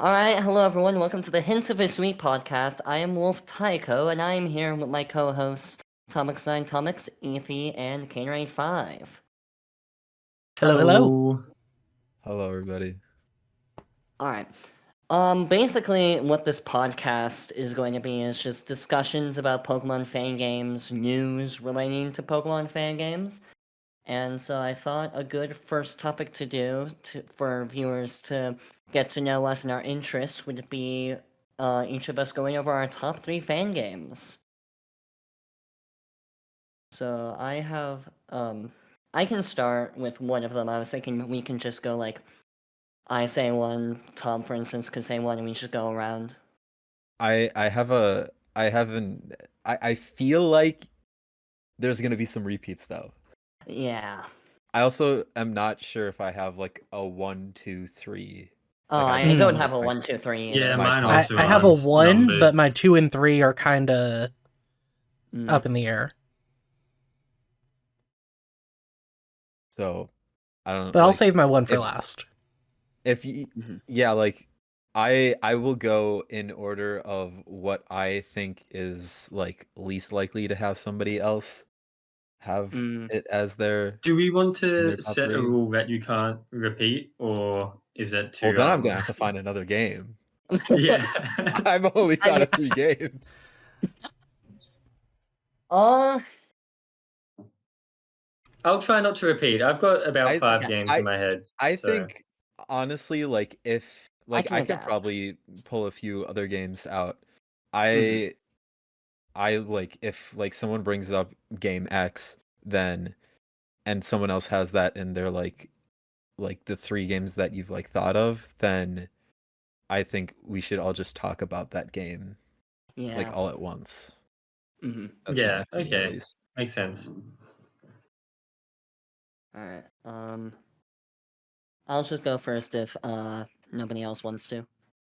Alright, hello everyone, welcome to the Hints of Hisui Podcast. I am Wolf Taiko, and I am here with my co-hosts, Tomix9 Tomix, Eevee, and Caneray5. Hello, hello. Hello, everybody. Alright. Basically, what this podcast is going to be is just discussions about Pokemon fan games, news relating to Pokemon fan games. And so I thought a good first topic to do for viewers to get to know us and our interests would be each of us going over our top 3 fan games. So I have, I can start with one of them. I was thinking we can just go like, I say one, Tom, for instance, could say one, and we just go around. I feel like there's gonna be some repeats though. Yeah. I also am not sure if I have like a 1, 2, 3. Oh, Like, I don't know have a my- 1, 2, 3 either. Yeah, my mine top also five. are I have a aren't 1, numbered. but my 2 and 3 are kind of Mm. up in the air. So I don't. But I'll like, save my 1 for if- last. If you, Mhm. yeah, like I will go in order of what I think is like least likely to have somebody else have it as their. Do we want in their to top set a 3. rule that you can't repeat, or is that too? Well, then I'm gonna have to find another game. Yeah. I've only thought of 3 games. Uh, I'll try not to repeat. I've got about I- 5 yeah, games in my head. I So- think honestly, like if like can I could adapt. probably pull a few other games out. Mhm. I like if like someone brings up game X, then and someone else has that in their like the 3 games that you've like thought of, then I think we should all just talk about that game yeah. like all at once. Mhm. That's Yeah, my opinion, at okay. least. Makes sense. Alright, I'll just go first if nobody else wants to.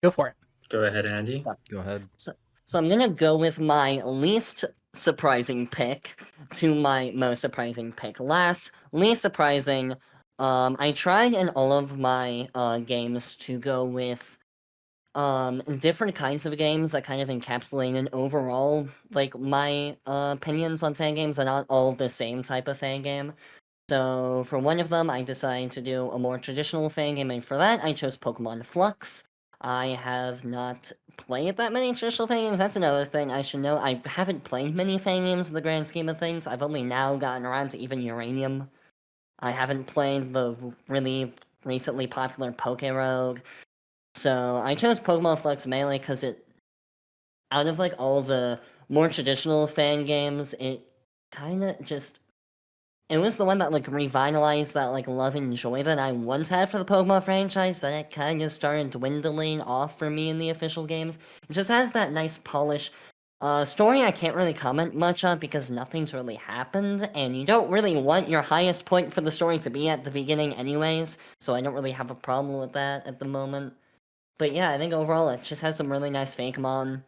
Go for it. Go ahead, Andy. Go ahead. So I'm gonna go with my least surprising pick to my most surprising pick. Least surprising, I tried in all of my games to go with different kinds of games that kind of encapsulate an overall like my opinions on fan games are not all the same type of fan game. So for one of them, I decided to do a more traditional fan game, and for that, I chose Pokemon Flux. I have not played that many traditional fan games. That's another thing I should know. I haven't played many fan games in the grand scheme of things. I've only now gotten around to even Uranium. I haven't played the really recently popular Poké-Rogue. So I chose Pokemon Flux mainly because out of like all the more traditional fan games, it kind of just it was the one that like revitalized that like love and joy that I once had for the Pokemon franchise that it kind of started dwindling off for me in the official games. It just has that nice polish. Story I can't really comment much on because nothing's really happened, and you don't really want your highest point for the story to be at the beginning anyways, so I don't really have a problem with that at the moment. But yeah, I think overall it just has some really nice Fakemon.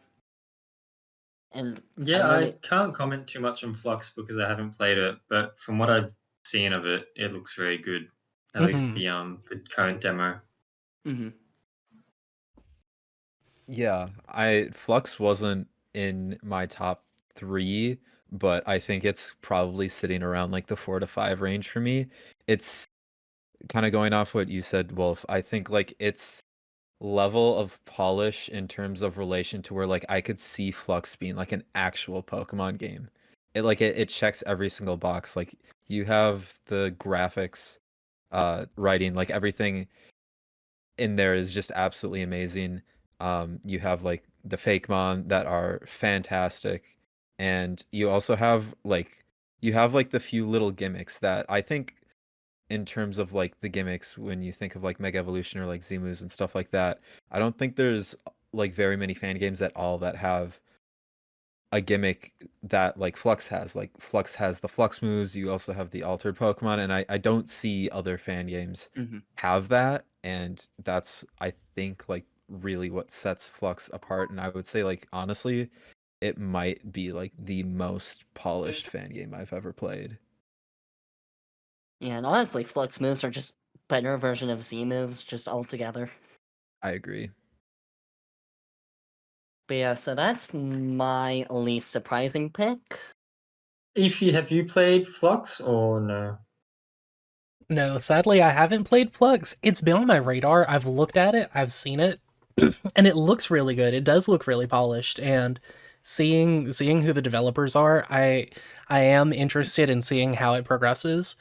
And Yeah, I really, I can't comment too much on Flux because I haven't played it, but from what I've seen of it, it looks very good. At least the current demo. Mhm. Yeah, Flux wasn't in my top 3, but I think it's probably sitting around like the 4 to 5 range for me. It's kind of going off what you said, Wolf. I think like its level of polish in terms of relation to where like I could see Flux being like an actual Pokemon game. It checks every single box. Like you have the graphics, writing, like everything in there is just absolutely amazing. You have like the Fakemon that are fantastic, and you also have like the few little gimmicks that I think, in terms of like the gimmicks, when you think of like Mega Evolution or like Zemoos and stuff like that, I don't think there's like very many fan games at all that have a gimmick that like Flux has. Like Flux has the Flux moves, you also have the altered Pokemon, and I don't see other fan games have that, and that's I think like really what sets Flux apart. And I would say like honestly, it might be like the most polished fan game I've ever played. Yeah, and honestly, Flux moves are just better version of Z moves, just altogether. I agree. But yeah, so that's my least surprising pick. Eevee, have you played Flux or no? No, sadly, I haven't played Flux. It's been on my radar. I've looked at it, I've seen it, and it looks really good. It does look really polished, and seeing who the developers are, I am interested in seeing how it progresses.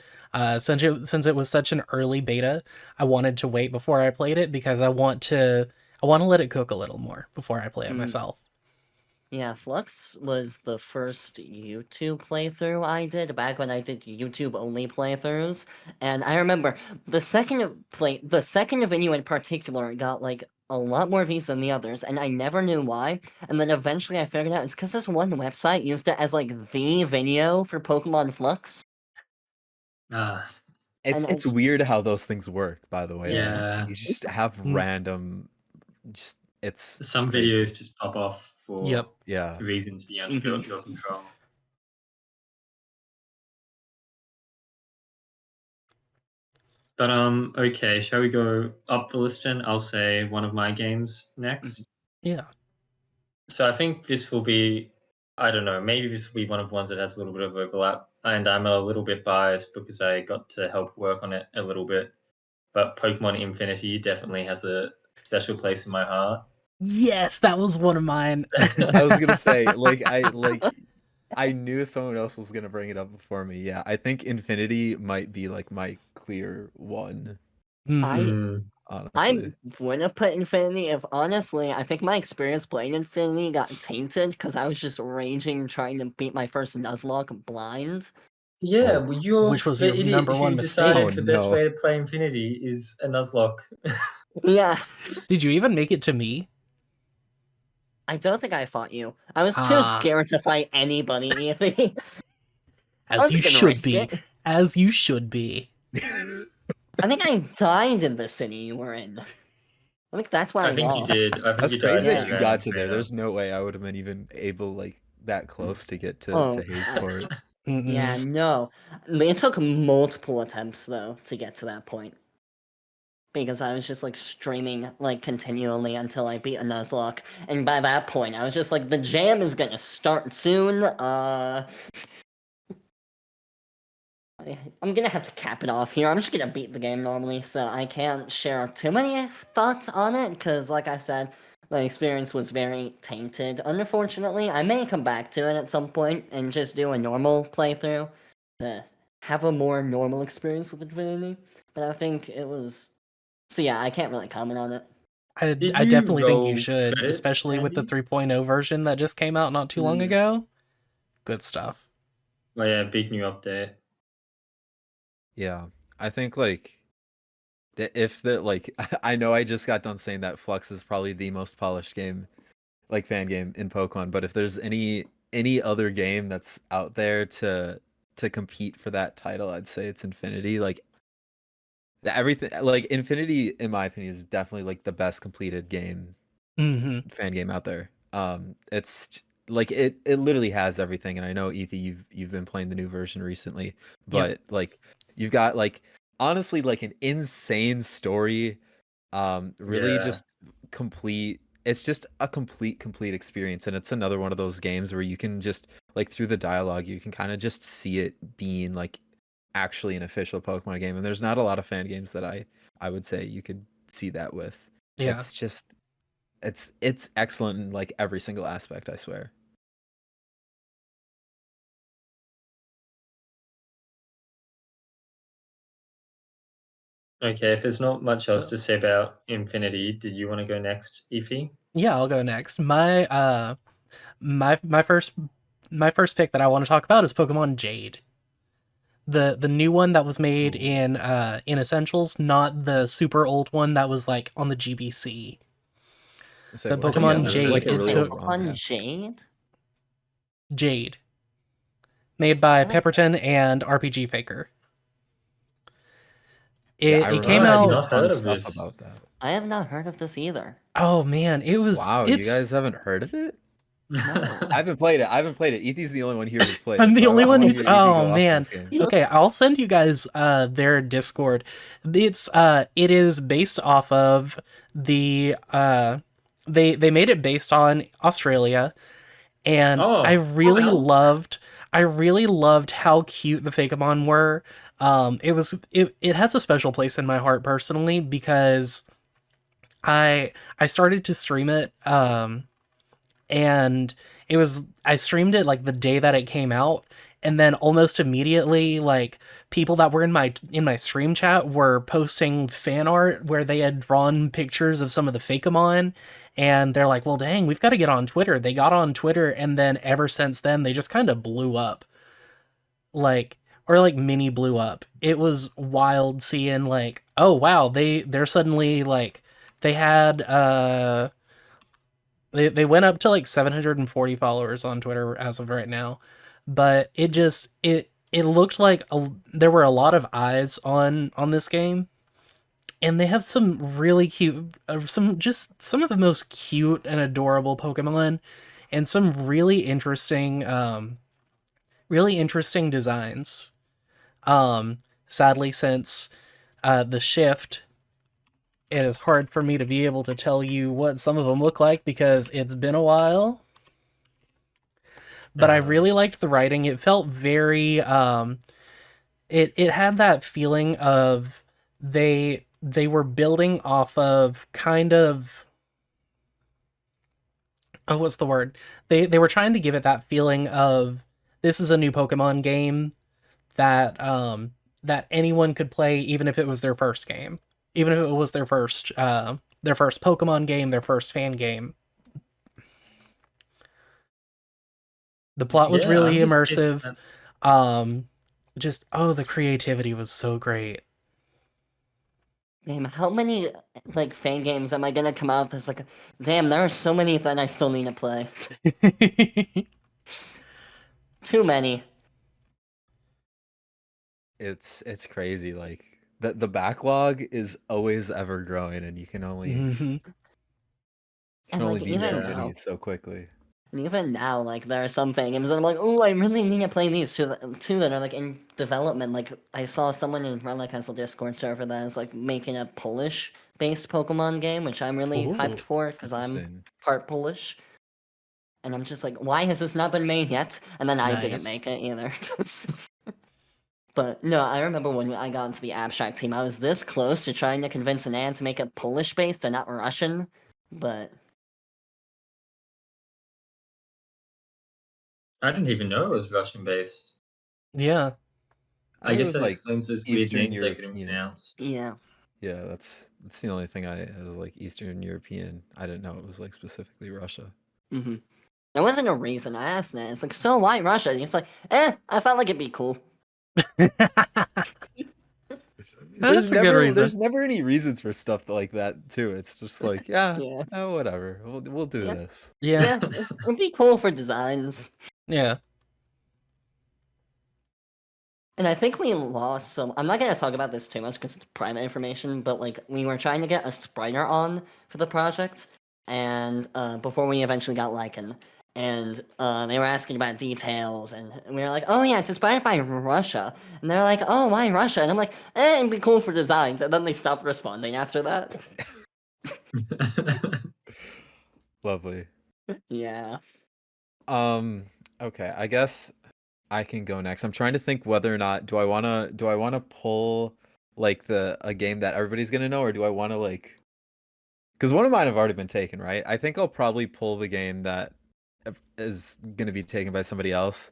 Since it was such an early beta, I wanted to wait before I played it because I want to let it cook a little more before I play it myself. Yeah, Flux was the first YouTube playthrough I did back when I did YouTube only playthroughs, and I remember the second video in particular got like a lot more views than the others, and I never knew why. And then eventually I figured out it's because this one website used it as like the video for Pokemon Flux. Ah, It's weird how those things work, by the way. yeah. You just have random, just it's Some crazy. videos just pop off for Yep. Yeah. reasons beyond your control. But okay, shall we go up the list then? I'll say one of my games next. Yeah. So I think this will be, I don't know, maybe this will be one of the ones that has a little bit of overlap, and I'm a little bit biased because I got to help work on it a little bit. But Pokemon Infinity definitely has a special place in my heart. Yes, that was one of mine. I was gonna say, I knew someone else was gonna bring it up before me. Yeah, I think Infinity might be like my clear one. Mhm. Honestly, I wouldn't have put Infinity if honestly, I think my experience playing Infinity got tainted because I was just raging trying to beat my first Nuzlocke blind. Yeah, Oh. well, you're Which was the your idiot number one who mistake. decided Oh, the best no. way to play Infinity is a Nuzlocke. Yeah, Did you even make it to me? I don't think I fought you. I was too Ah. scared to fight anybody. Eevee. I As you wasn't gonna should risk be. it. As you should be. I think I died in the city you were in. I think that's why I I think you lost. did. I think That's you died crazy in that you the got to there. trainer. There's no way I would have been even able like that close to get to Oh. Hazeport. Yeah, no. It took multiple attempts though to get to that point. Because I was just like streaming like continually until I beat a Nuzlocke. And by that point I was just like the jam is gonna start soon. I'm gonna have to cap it off here. I'm just gonna beat the game normally, so I can't share too many thoughts on it, because like I said, my experience was very tainted. Unfortunately, I may come back to it at some point and just do a normal playthrough to have a more normal experience with Infinity, but I think it was... So yeah, I can't really comment on it. Did I you definitely think you roll should, credits, especially with the Andy? 3.0 version that just came out not too long ago. Good stuff. Oh yeah, big new update. Yeah, I think like if the like I know I just got done saying that Flux is probably the most polished game, like fan game in Pokemon, but if there's any other game that's out there to compete for that title, I'd say it's Infinity. Like everything, like Infinity, in my opinion, is definitely like the best completed game, fan game out there. It's like it literally has everything, and I know Eevee, you've been playing the new version recently, but like you've got like honestly like an insane story, really Yeah. just complete. It's just a complete experience, and it's another one of those games where you can just like through the dialogue you can kind of just see it being like actually an official Pokemon game, and there's not a lot of fan games that I would say you could see that with. Yeah. It's just it's excellent in like every single aspect, I swear. Okay, if there's not much else So- to say about Infinity, did you want to go next, Eevee? Yeah, I'll go next. My first pick that I want to talk about is Pokemon Jade. The new one that was made in Essentials, not the super old one that was like on the GBC. So, The what? Pokemon Yeah, there's, Jade, like, a it really took- old one, On yeah. Jade? Jade. Made by Oh. Pepperton and RPG Faker. Yeah, I It came remember out. not fun heard of stuff this. about that. I have not heard of this either. Oh man, it was. Wow, it's, you guys haven't heard of it? No. I haven't played it. Ethe's the only one here who's played it. I'm the so only I one wanna who's. hear Eevee go Oh off on man. this game. Okay, I'll send you guys their Discord. It is based off of the they made it based on Australia, and Oh, I really wow. loved how cute the Fakemon were. It has a special place in my heart personally because I started to stream it, and I streamed it like the day that it came out, and then almost immediately, like, people that were in my stream chat were posting fan art where they had drawn pictures of some of the Fakemon, and they're like, well, dang, we've got to get on Twitter. They got on Twitter, and then ever since then they just kind of blew up, like, or like mini blew up. It was wild seeing, like, oh wow, they're suddenly like, they had they went up to like 740 followers on Twitter as of right now, but it looked like there were a lot of eyes on this game, and they have some really cute, some of the most cute and adorable Pokemon, and some really interesting designs. Sadly, since the shift, it is hard for me to be able to tell you what some of them look like because it's been a while. But I really liked the writing. It felt very it had that feeling of they were building off of kind of, oh, what's the word? They were trying to give it that feeling of, this is a new Pokemon game that that anyone could play, even if it was their first game. Even if it was their first Pokemon game, their first fan game. The plot was Yeah, really I'm just guessing immersive. that- The creativity was so great. Damn, how many like fan games am I gonna come out that's like, damn, there are so many that I still need to play. Just too many. It's crazy. Like the backlog is always ever growing, and you can only Mhm. And like beat so even Yeah. now, many so quickly. and even now, like there are some fan games that I'm like, oh, I really need to play these two that are like in development. Like I saw someone in Relic Castle Discord server that is like making a Polish-based Pokemon game, which I'm really hyped Ooh. for because I'm Interesting. part Polish. And I'm just like, why has this not been made yet? And then I didn't Nice. make it either. But no, I remember when I got into the abstract team, I was this close to trying to convince Anne to make it Polish-based and not Russian, but I didn't even know it was Russian based. Yeah. I It guess was that like explains those weird Eastern names I couldn't European. pronounce. yeah. Yeah, that's the only thing it was like Eastern European. I didn't know it was like specifically Russia. Mm-hmm. There wasn't a reason. I asked Nat. It's like, so why Russia? And he's like, I felt like it'd be cool. That's a good reason. There's never any reasons for stuff like that too. It's just like, yeah, Yeah. whatever. We'll do Yeah. this. Yeah, it'd be cool for designs. Yeah. And I think we lost some. I'm not gonna talk about this too much because it's private information. But like, we were trying to get a spriter on for the project, and before we eventually got Lycan, and they were asking about details, and we were like, "Oh yeah, it's inspired by Russia," and they're like, "Oh, why Russia?" And I'm like, it'd be cool for designs," and then they stopped responding after that. Lovely. Yeah. Okay, I guess I can go next. I'm trying to think whether or not do I wanna pull like a game that everybody's gonna know, or do I wanna like, because one of mine have already been taken, right? I think I'll probably pull the game that is gonna be taken by somebody else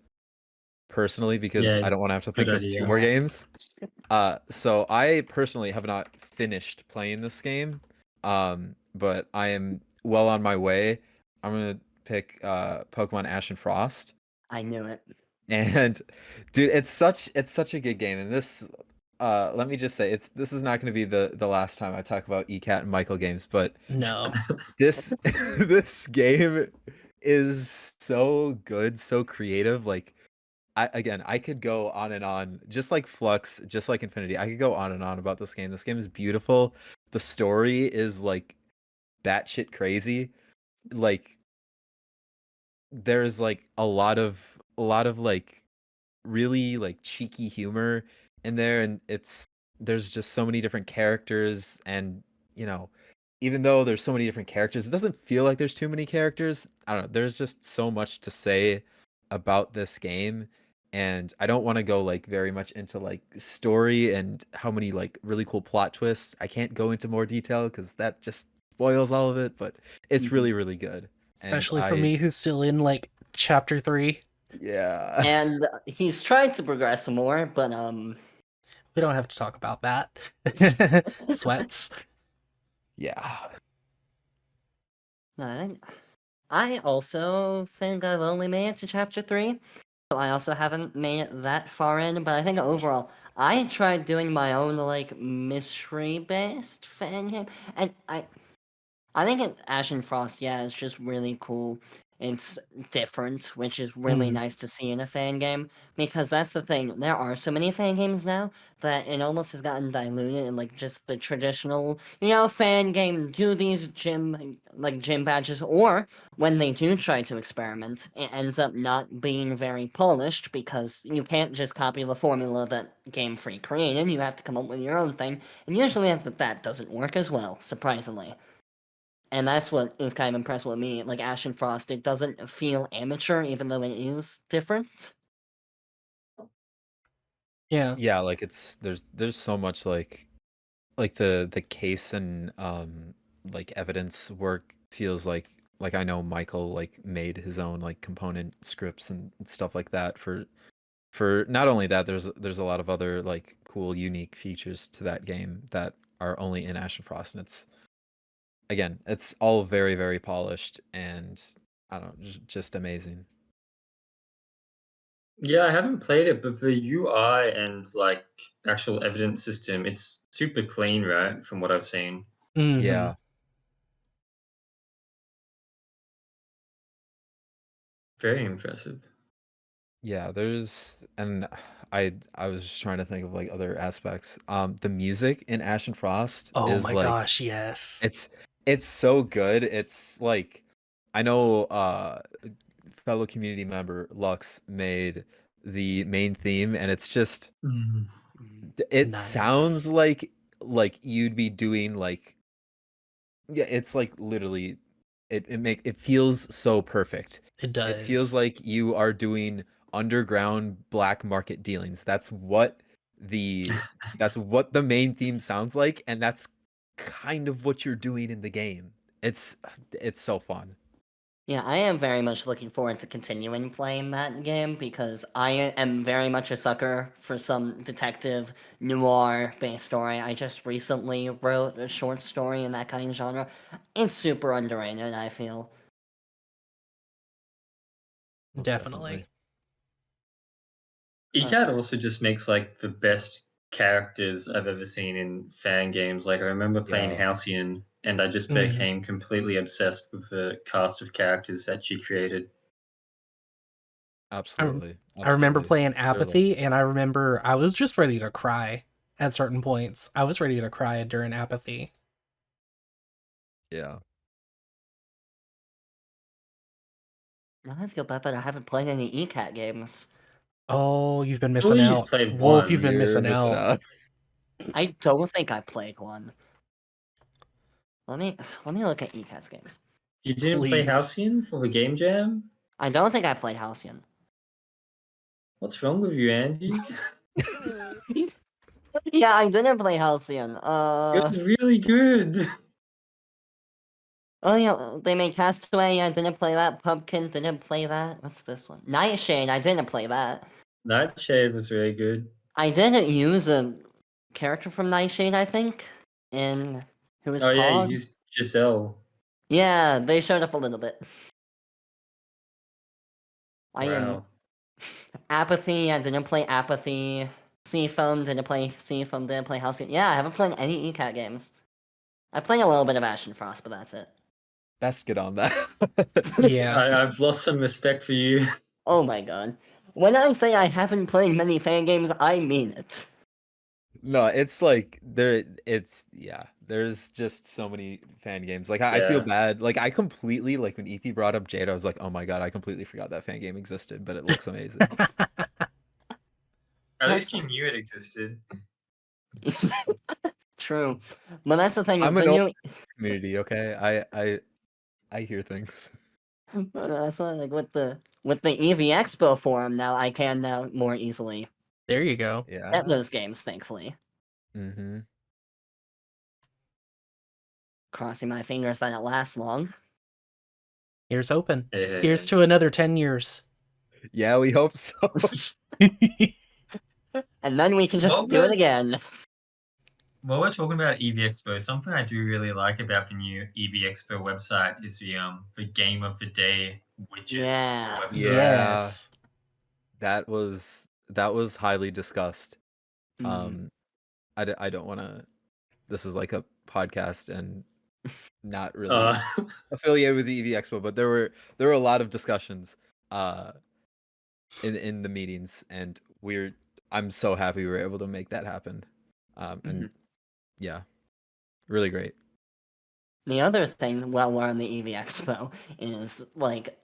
personally, because Yeah, I don't want to have to good think of two idea. more games. So I personally have not finished playing this game, but I am well on my way. I'm gonna pick Pokemon Ashen Frost. I knew it. And dude, it's such a good game. And this let me just say, this is not going to be the last time I talk about ECAT and Michael games, but No. this this game is so good, so creative. Like I could go on and on, just like Flux, just like Infinity. I could go on and on about this game. This game is beautiful. The story is like batshit crazy. Like there's like a lot of like really like cheeky humor in there, and there's just so many different characters, and you know, even though there's so many different characters, it doesn't feel like there's too many characters. I don't know. There's just so much to say about this game, and I don't want to go like very much into like story and how many like really cool plot twists. I can't go into more detail because that just spoils all of it. But it's really, really good. And Especially for me, who's still in like chapter 3. Yeah. And he's tried to progress more, but We don't have to talk about that. Sweats. Yeah. I also think I've only made it to chapter 3. So I also haven't made it that far in, but I think overall, I tried doing my own like mystery-based fan game, and I think Ashen Frost, yeah, it's just really cool. It's different, which is really nice to see in a fan game, because that's the thing. There are so many fan games now that it almost has gotten diluted in like just the traditional, fan game. Do these gym badges, or when they do try to experiment, it ends up not being very polished because you can't just copy the formula that Game Freak created. You have to come up with your own thing, and usually that doesn't work as well, surprisingly. And that's what is kind of impressive with me. Like Ashen Frost, it doesn't feel amateur, even though it is different. Yeah. Yeah, like there's so much like the case and like evidence work feels like I know Michael like made his own like component scripts and stuff like that for not only that, there's a lot of other like cool unique features to that game that are only in Ashen Frost, and it's all very, very polished and I don't know, just amazing. Yeah, I haven't played it, but the UI and like actual evidence system, it's super clean, right? From what I've seen. Mhm. Yeah. Very impressive. Yeah, and I was just trying to think of like other aspects. The music in Ashen Frost Oh is my like gosh, yes. it's so good. It's like I know fellow community member Lux made the main theme, and it's just it sounds Nice. like you'd be doing like it's like literally it feels so perfect. It It feels does. like you are doing underground black market dealings. That's what the main theme sounds like, and that's kind of what you're doing in the game. It's so fun. Yeah, I am very much looking forward to continuing playing that game because I am very much a sucker for some detective noir based story. I just recently wrote a short story in that kind of genre. It's super underrated, I feel. Most Definitely. ECAT also just makes like the best characters I've ever seen in fan games. Like I remember playing Yeah. Halcyon, and I just became completely obsessed with the cast of characters that she created. Absolutely. I remember Absolutely. playing They're, like- Apathy, and I remember I was just ready to cry at certain points. I was ready to cry during Apathy. Yeah. Now I feel bad that I haven't played any ECAT games. Oh, you've been Surely missing you've out. played Wolf, you've one. been You're missing out. I don't think I played one. Let me look at ECAT's games. You didn't play Please. Halcyon for the game jam? I don't think I played Halcyon. What's wrong with you, Andy? Yeah, I didn't play Halcyon. It was really good. Oh yeah, they made Castaway. I didn't play that. Pumpkin didn't play that. What's this one? Nightshade. I didn't play that. Nightshade was very good. I didn't use a character from Nightshade. I think in who is Oh yeah, you Pog. used Giselle. Yeah, they showed up a little bit. I am Wow. Apathy. I didn't play Apathy. Seafoam didn't play Seafoam. Didn't play Halcyon. Yeah, I haven't played any ECAT games. I played a little bit of Ashen Frost, but that's it. Best get on that. Yeah. I've lost some respect for you. Oh my god. When I say I haven't played many fan games, I mean it. No, it's like there's just so many fan games. Like I feel Yeah. bad. Like I completely like when Eevee brought up Jade, I was like, oh my god, I completely forgot that fan game existed, but it looks amazing. At least you knew it existed. true. But that's the thing. I'm The an new, community, okay? I hear things. but that's why, like with the Eevee Expo forum now, I can now more easily There you go. get Yeah. those games. Thankfully, Mm-hmm. crossing my fingers that it lasts long. Here's open. Yeah. Here's to another 10 years. Yeah, we hope so. And then we can just Well, do it good. again. While we're talking about Eevee Expo, something I do really like about the new Eevee Expo website is the game of the day widget. Yeah. website. Yeah. Yes. That was highly discussed. Mm. I don't want to. This is like a podcast and not really Uh, affiliated with the EV Expo, but there were a lot of discussions in the meetings, and I'm so happy we were able to make that happen. And yeah, really great. The other thing while we're on the EV Expo is like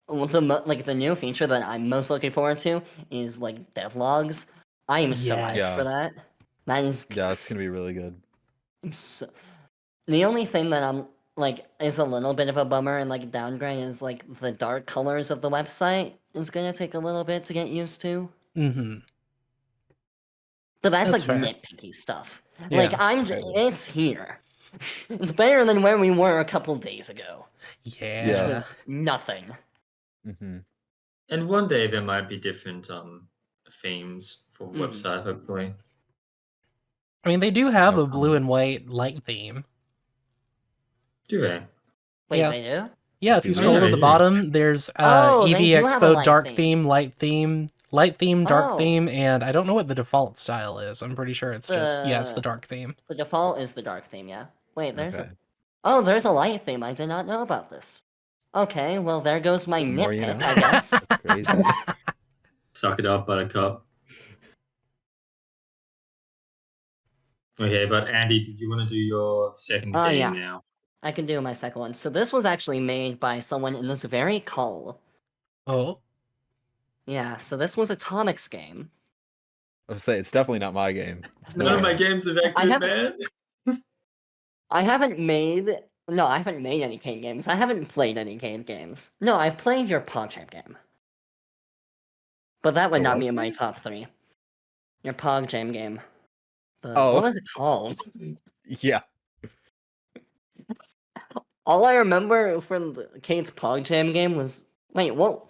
the new feature that I'm most looking forward to is like devlogs. I am so hyped Yes. for that. That is Yeah, it's gonna be really good. so... The only thing that I'm like is a little bit of a bummer and like downgrade is like the dark colors of the website is gonna take a little bit to get used to. Mm-hmm. But that's like fair. nitpicky stuff. Yeah. Like it's here. It's better than where we were a couple days ago, which Yeah. was nothing. Mm-hmm. and one day there might be different themes for the Mhm. website, hopefully. I mean, they do have No a blue and white light theme. Do they? Wait, Yeah. they do? Yeah, if you Do scroll they? to the Yeah. bottom, there's Oh, they EV do have a Expo light dark theme. theme, light theme, dark Oh. theme, and I don't know what the default style is. I'm pretty sure it's just it's the dark theme. The default is the dark theme, yeah. Wait, there's Okay. there's a light theme. I did not know about this. Okay, well there goes my The more you nitpick, know. I guess. Crazy. Suck it up, Buttercup. Okay, but Andy, did you want to do your second Oh, game yeah. now? I can do my second one. So this was actually made by someone in this very call. Oh, Yeah, so this was a Atomics game. I was say it's definitely not my game. None of my Yeah. games are that I good, haven't- man. I haven't made any Kane games. I haven't played any Kane games. No, I've played your PogChamp game. But that would The not what be in my game? top 3. Your PogChamp game. Oh. What was it called? Yeah. All I remember from Kate's PogChamp game was what?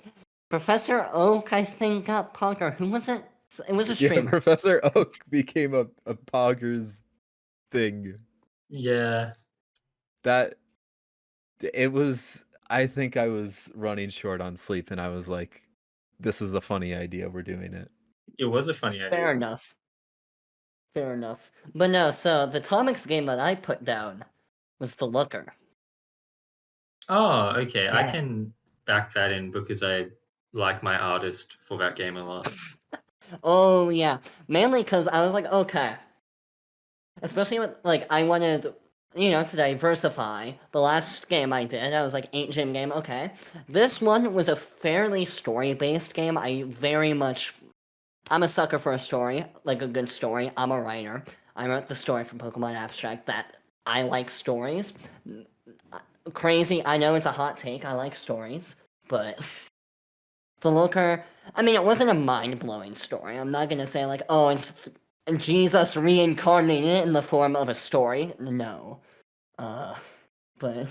Professor Oak, I think, got Pog, or who was it? It was a Yeah, streamer. Professor Oak became a Poggers thing. Yeah. That it was. I think I was running short on sleep, and I was like, "This is the funny idea. We're doing it." It was a funny idea. Fair enough. Fair enough. But no, so the Atomics game that I put down was The Looker. Oh, okay. I Yeah. can back that in because I like my artist for that game a lot. Oh, yeah. Mainly because I was like, okay. Especially with, like, I wanted, to diversify. The last game I did, I was like, 8 gym game, okay. This one was a fairly story-based game. I'm a sucker for a story, like a good story. I'm a writer. I wrote the story for Pokemon Abstract that I like stories. Crazy, I know it's a hot take, I like stories, but The Looker, I mean, it wasn't a mind-blowing story. I'm not gonna say like, oh, it's Jesus reincarnated in the form of a story. No. But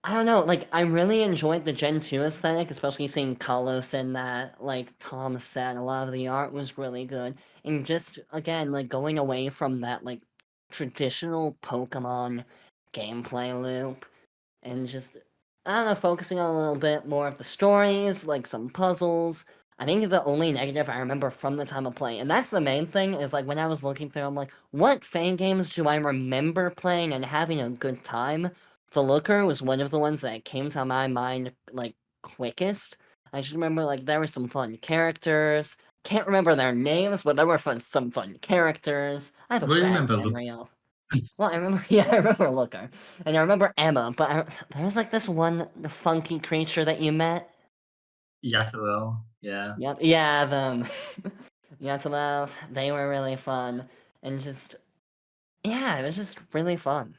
I don't know, like, I really enjoyed the Gen 2 aesthetic, especially seeing Kalos in that. Like Tom said, a lot of the art was really good. And just, again, like, going away from that, like, traditional Pokemon gameplay loop. And just, I don't know, focusing on a little bit more of the stories, like some puzzles. I think the only negative I remember from the time of playing, and that's the main thing, is like when I was looking through, I'm like, what fan games do I remember playing and having a good time? The Looker was one of the ones that came to my mind, like, quickest. I just remember, like, there were some fun characters. Can't remember their names, but there were some fun characters. I have a What do you bad remember, memory. Well, I remember Looker. And I remember Emma, but there was, like, this one funky creature that you met. Yathalel, yeah. Yep, yeah, them. Yatalel, they were really fun. And just, Yeah, it was just really fun.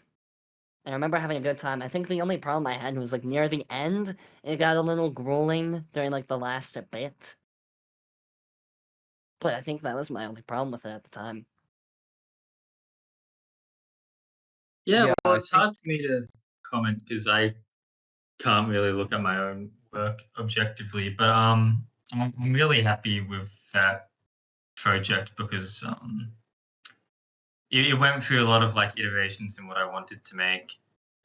I remember having a good time. I think the only problem I had was like near the end, it got a little grueling during like the last bit. But I think that was my only problem with it at the time. Yeah, Yeah, well, I it's think hard for me to comment because I can't really look at my own work objectively. But I'm really happy with that project because it went through a lot of like iterations in what I wanted to make,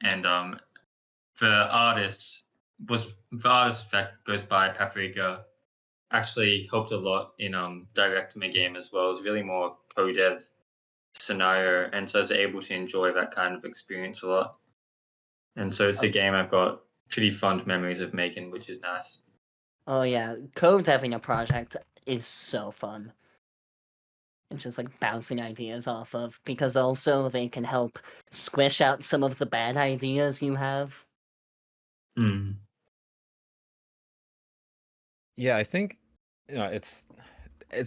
and the artist the artist that goes by Paprika actually helped a lot in directing the game as well. It was really more co-dev scenario, and so I was able to enjoy that kind of experience a lot. And so it's a game I've got pretty fond memories of making, which is nice. Oh yeah, co-deving a project is so fun. It's just like bouncing ideas off of, because also they can help squish out some of the bad ideas you have. Hmm. yeah, I think it's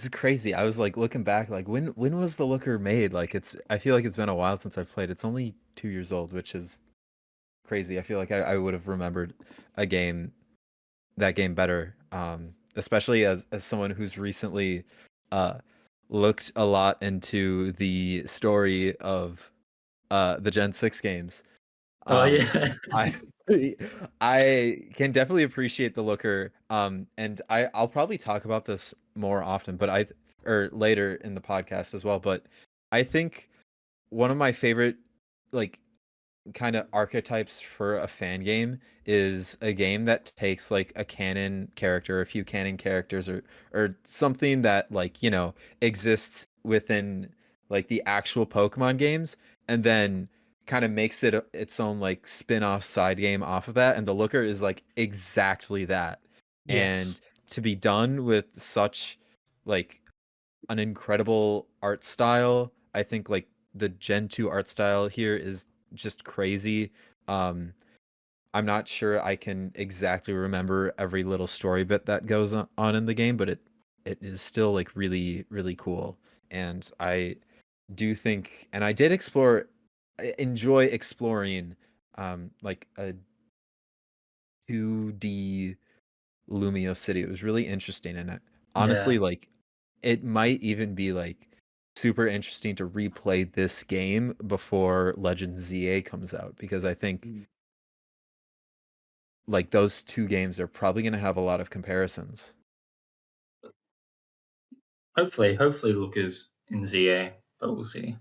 crazy. I was like looking back, like when was the Looker made? Like I feel like it's been a while since I've played. It's only 2 years old, which is crazy. I feel like I would have remembered a game that game better. Especially as someone who's recently uh looked a lot into the story of the Gen 6 games. Oh Um yeah. I I can definitely appreciate the Looker. And I'll probably talk about this more often, but or later in the podcast as well, but I think one of my favorite like kind of archetypes for a fan game is a game that takes like a canon character, a few canon characters, or something that like exists within like the actual Pokemon games, and then kind of makes it its own like spin-off side game off of that. And the Looker is like exactly that. And Yes. to be done with such like an incredible art style. I think like the Gen 2 art style here is just crazy. Um, I'm not sure I can exactly remember every little story bit that goes on in the game, but it is still like really really cool. And I do think, and I did enjoy exploring like a 2D Lumio City. It was really interesting, and honestly, Yeah. like it might even be like super interesting to replay this game before Legends ZA comes out, because I think Mm. like those two games are probably going to have a lot of comparisons. Hopefully Lucas in ZA, but we'll see.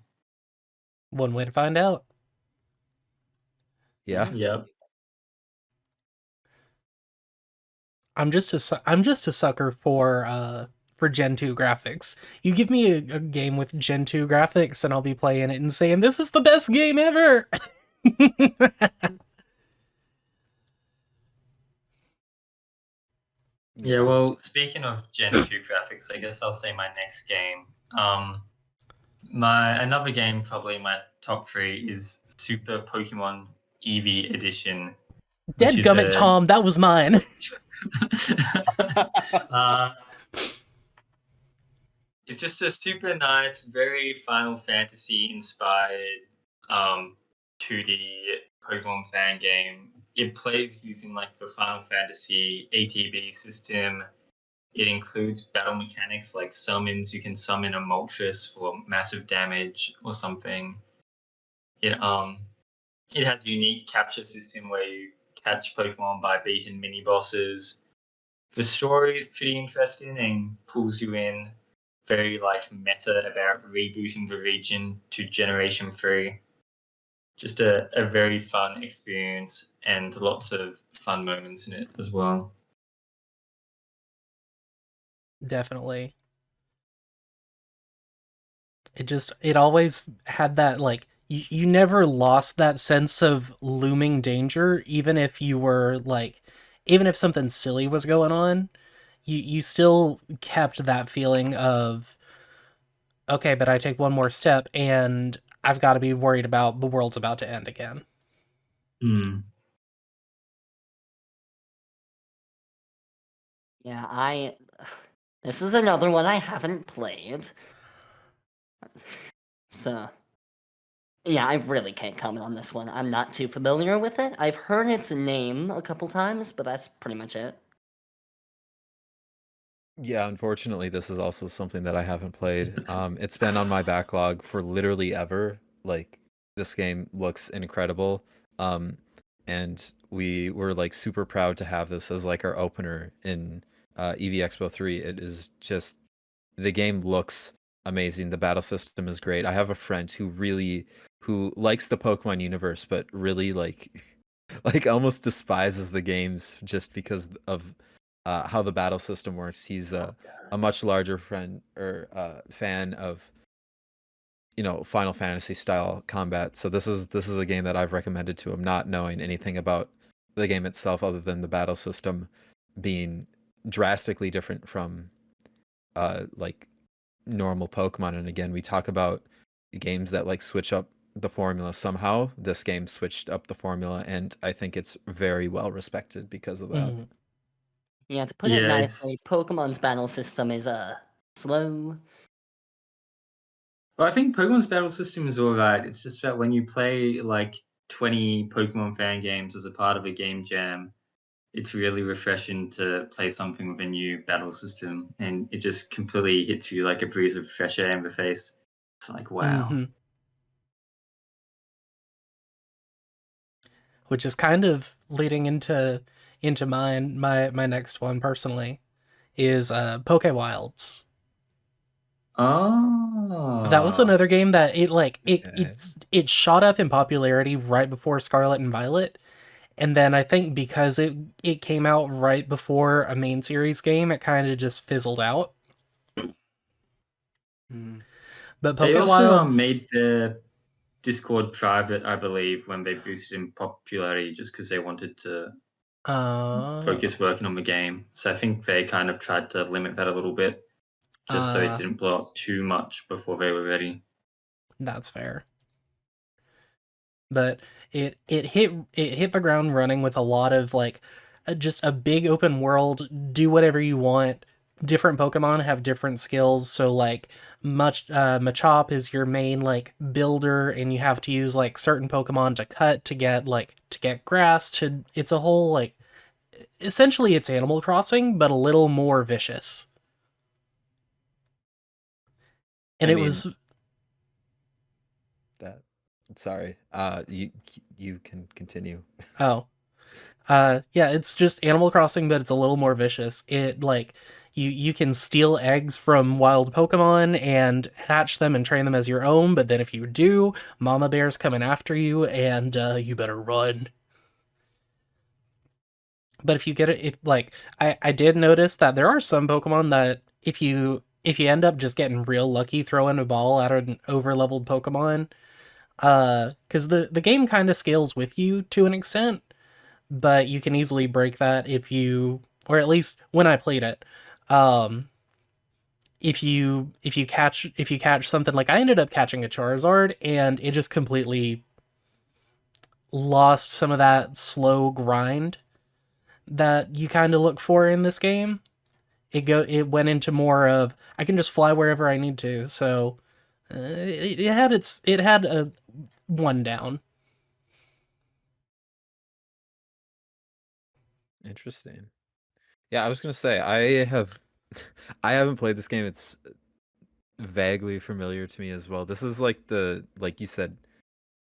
One way to find out. Yeah. Yep. I'm just a sucker for Gen 2 graphics. You give me a game with Gen 2 graphics and I'll be playing it and saying this is the best game ever. Yeah, well, speaking of Gen 2 graphics, I guess I'll say my next game. My another game, probably my top three, is Super Pokemon Eevee Edition, which is Deadgummit, Tom, that was mine. uh, it's just a super nice, very Final Fantasy inspired 2D Pokemon fan game. It plays using like the Final Fantasy ATB system. It includes battle mechanics like summons. You can summon a Moltres for massive damage or something. It has a unique capture system where you catch Pokemon by beating mini bosses. The story is pretty interesting and pulls you in. Very like meta about rebooting the region to Generation 3. Just a very fun experience and lots of fun moments in it as well. Definitely. It always had that like you never lost that sense of looming danger, even if you were like even if something silly was going on, you still kept that feeling of okay, but I take one more step and I've got to be worried about the world's about to end again. Hmm. Yeah, this is another one I haven't played. So Yeah, I really can't comment on this one. I'm not too familiar with it. I've heard its name a couple times, but that's pretty much it. Yeah, unfortunately, this is also something that I haven't played. It's been on my backlog for literally ever. Like, this game looks incredible. And we were like super proud to have this as like our opener in Eevee Expo 3. It is just the game looks amazing. The battle system is great. I have a friend who likes the Pokemon universe, but really like like almost despises the games just because of how the battle system works. He's a much larger friend or fan of Final Fantasy style combat. So this is a game that I've recommended to him, not knowing anything about the game itself other than the battle system being drastically different from like normal Pokemon. And again, we talk about games that like switch up the formula somehow. This game switched up the formula, and I think it's very well respected because of that. Mhm. Yeah, to put it Yeah, nicely, it's. Pokemon's battle system is slow. Well, I think Pokemon's battle system is alright. It's just that when you play like 20 Pokemon fan games as a part of a game jam, it's really refreshing to play something with a new battle system, and it just completely hits you like a breeze of fresh air in the face. It's like, wow. Mhm. Which is kind of leading into my next one personally is Poke Wilds. That was Oh, another game that Okay. it shot up in popularity right before Scarlet and Violet, and then I think because it came out right before a main series game, it kind of just fizzled out. But they Poke also Wilds, made their Discord private, I believe, when they boosted in popularity, just because they wanted to uh, focus working on the game. So I think they kind of tried to limit that a little bit, just so it uh, didn't blow up too much before they were ready. that's fair. But it hit the ground running with a lot of like just a big open world, do whatever you want. Different Pokemon have different skills, so like Machop is your main like builder, and you have to use like certain Pokemon to cut to get grass to it's a whole like essentially it's Animal Crossing but a little more vicious. And I it mean was that. Sorry. You can continue. oh yeah, it's just Animal Crossing, but it's a little more vicious. It like you can steal eggs from wild Pokemon and hatch them and train them as your own, but then if you do, Mama Bear's coming after you, and you better run. But if you get it, if like I did notice that there are some Pokemon that if you end up just getting real lucky throwing a ball at an over leveled Pokemon, because the game kind of scales with you to an extent, but you can easily break that if you, or at least when I played it, um if you catch something like I ended up catching a Charizard and it just completely lost some of that slow grind that you kind of look for in this game. It went into more of I can just fly wherever I need to. So it had a one down. Interesting. Yeah, I was gonna say I have I haven't played this game. It's vaguely familiar to me as well. This is like like you said,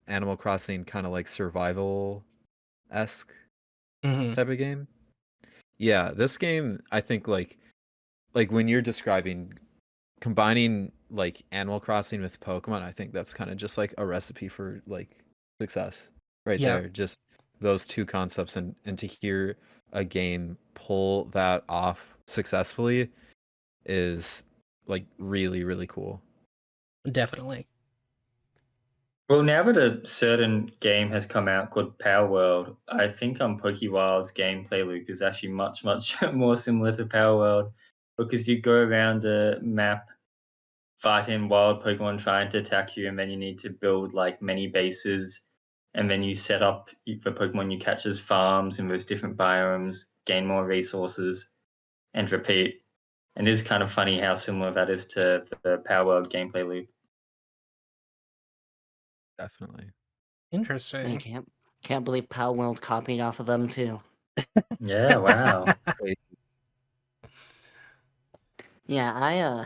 Animal Crossing kind of like survival-esque Hmm. type of game. Yeah, this game I think like when you're describing combining like Animal Crossing with Pokemon, I think that's kind of just like a recipe for like success right Yeah, there. Just those two concepts, and to hear a game pull that off successfully is like really really cool. definitely. Well, now that a certain game has come out called Power World, I think Pokewild's gameplay loop is actually much, much more similar to Power World, because you go around a map fighting wild Pokemon trying to attack you, and then you need to build like many bases, and then you set up for Pokemon you catch as farms in those different biomes, gain more resources, and repeat. And it is kind of funny how similar that is to the Power World gameplay loop. Definitely. I Interesting. can't believe Pal World copied off of them too. Yeah, wow. Crazy. Yeah,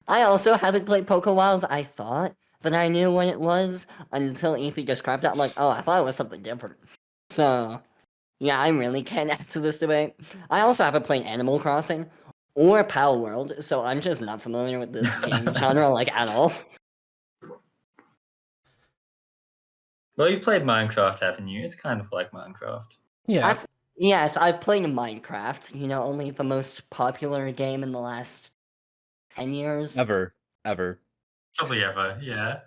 I also haven't played Poké Wilds. I thought, but I knew what it was until Eevee described it. I'm like, oh, I thought it was something different. So, yeah, I really can't add to this debate. I also haven't played Animal Crossing or Pal World, so I'm just not familiar with this game genre like at all. Well, you've played Minecraft, haven't you? It's kind of like Minecraft. Yeah. Yes, I've played Minecraft. You know, only the most popular game in the last 10 years. Ever. Probably ever, yeah.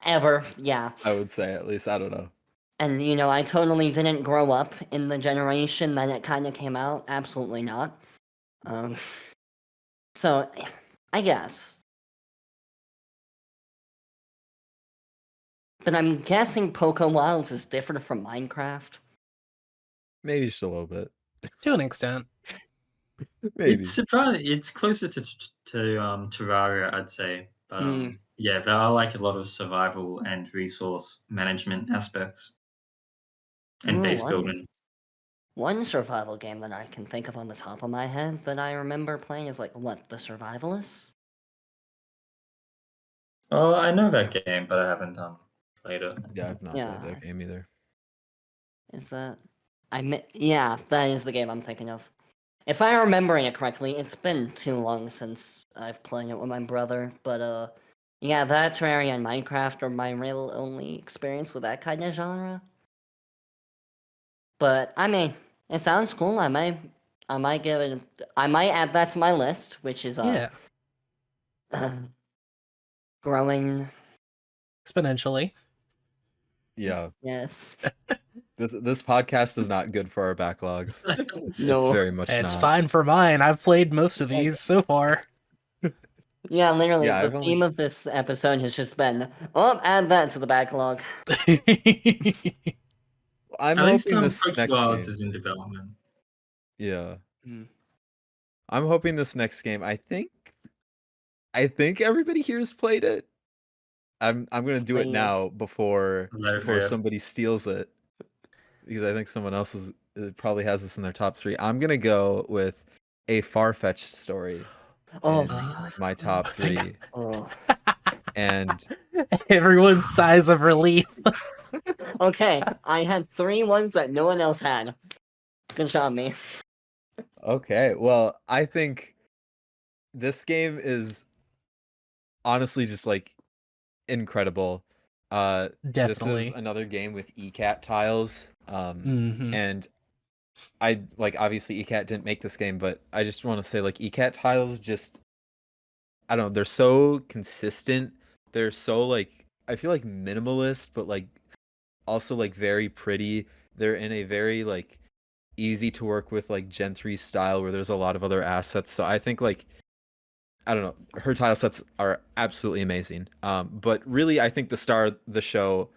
Ever, yeah. I would say, at least. I don't know. And, you know, I totally didn't grow up in the generation that it kind of came out. Absolutely not. So, I guess. But I'm guessing Poké Wilds is different from Minecraft. Maybe just a little bit. To an extent. Maybe. It's surprising. It's closer to Terraria, I'd say. But Mm. yeah, there are like a lot of survival and resource management aspects and Ooh, base building. One survival game that I can think of on the top of my head that I remember playing is like, what, The Survivalists? Oh, I know that game, but I haven't played it. Yeah, I've not played Yeah. that game either. Is that... yeah, that is the game I'm thinking of. If I'm remembering it correctly, it's been too long since I've played it with my brother, but yeah, that Terraria and Minecraft are my real only experience with that kind of genre. But I mean, it sounds cool. I might give it. I might add that to my list, which is Yeah. growing. Exponentially. Yeah. Yes. This podcast is not good for our backlogs. It's No. very much It's not. fine for mine. I've played most of these so far. Yeah, literally, Yeah, the I've theme of this episode has just been, oh, add that to the backlog. I'm At least hoping this Flux next Wilds game. is in development. Yeah. Mm. I'm hoping this next game. I think everybody here's played it. I'm gonna do it Please. now before Yeah. somebody steals it, because I think someone else probably has this in their top 3. I'm gonna go with a Farfetch'd story Oh, in thank God. my top 3, Oh. and Everyone's sighs of relief. Okay, I had 3 ones that no one else had. Good job, me. okay, well, I think this game is honestly just like incredible. This is Definitely. another game with ECAT tiles. Mhm. And I obviously ECAT didn't make this game, but I just want to say like ECAT tiles just, I don't know, they're so consistent. They're so like, I feel like minimalist, but like also like very pretty. They're in a very like easy to work with like Gen 3 style where there's a lot of other assets. So I think like, I don't know, her tile sets are absolutely amazing. But really I think the star of the show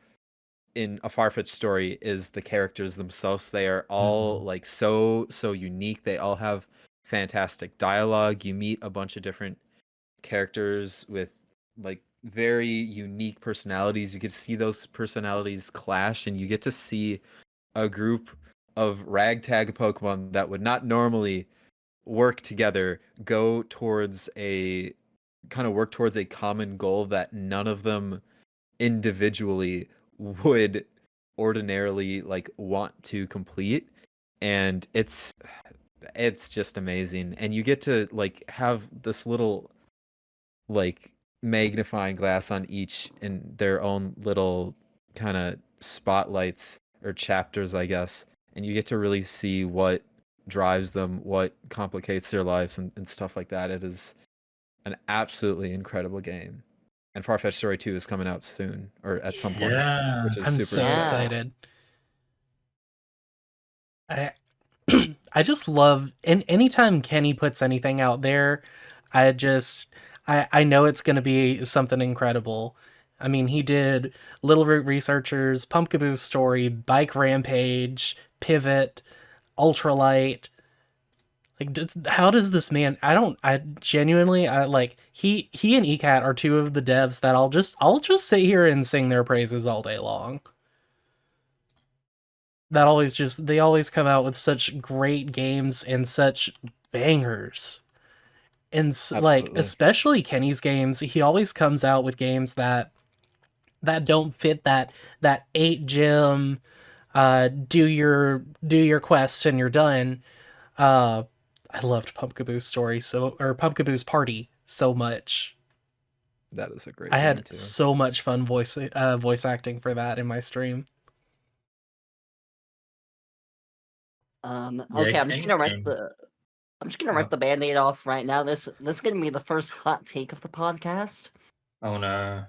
in a Farfetch'd story is the characters themselves. They are all like so unique. They all have fantastic dialogue. You meet a bunch of different characters with like very unique personalities. You get to see those personalities clash, and you get to see a group of ragtag Pokemon that would not normally work together work towards a common goal that none of them individually would ordinarily like want to complete. And it's just amazing. And you get to like have this little like magnifying glass on each in their own little kind of spotlights or chapters, I guess, and you get to really see what drives them, what complicates their lives, and stuff like that. It is an absolutely incredible game. And Farfetch'd Story 2 is coming out soon, or at some point, Yeah. which is I'm super so exciting. excited. I just love, and anytime Kenny puts anything out there, I know it's going to be something incredible. I mean, he did Little Root Researchers, Pumpkabo Story, Bike Rampage, Pivot, Ultralight. Like, how does this man? I genuinely, like he and ECAT are two of the devs that I'll just sit here and sing their praises all day long. They always come out with such great games and such bangers. And like, Absolutely. especially Kenny's games, he always comes out with games that don't fit that 8 gem, do your quest and you're done. I loved Pumpkabo's Pumpkabo's Party so much. That is a great I game had too. so much fun voice acting for that in my stream. Okay, I'm just Kenny's gonna rip game. the Band-Aid off right now. This is gonna be the first hot take of the podcast. Oh no.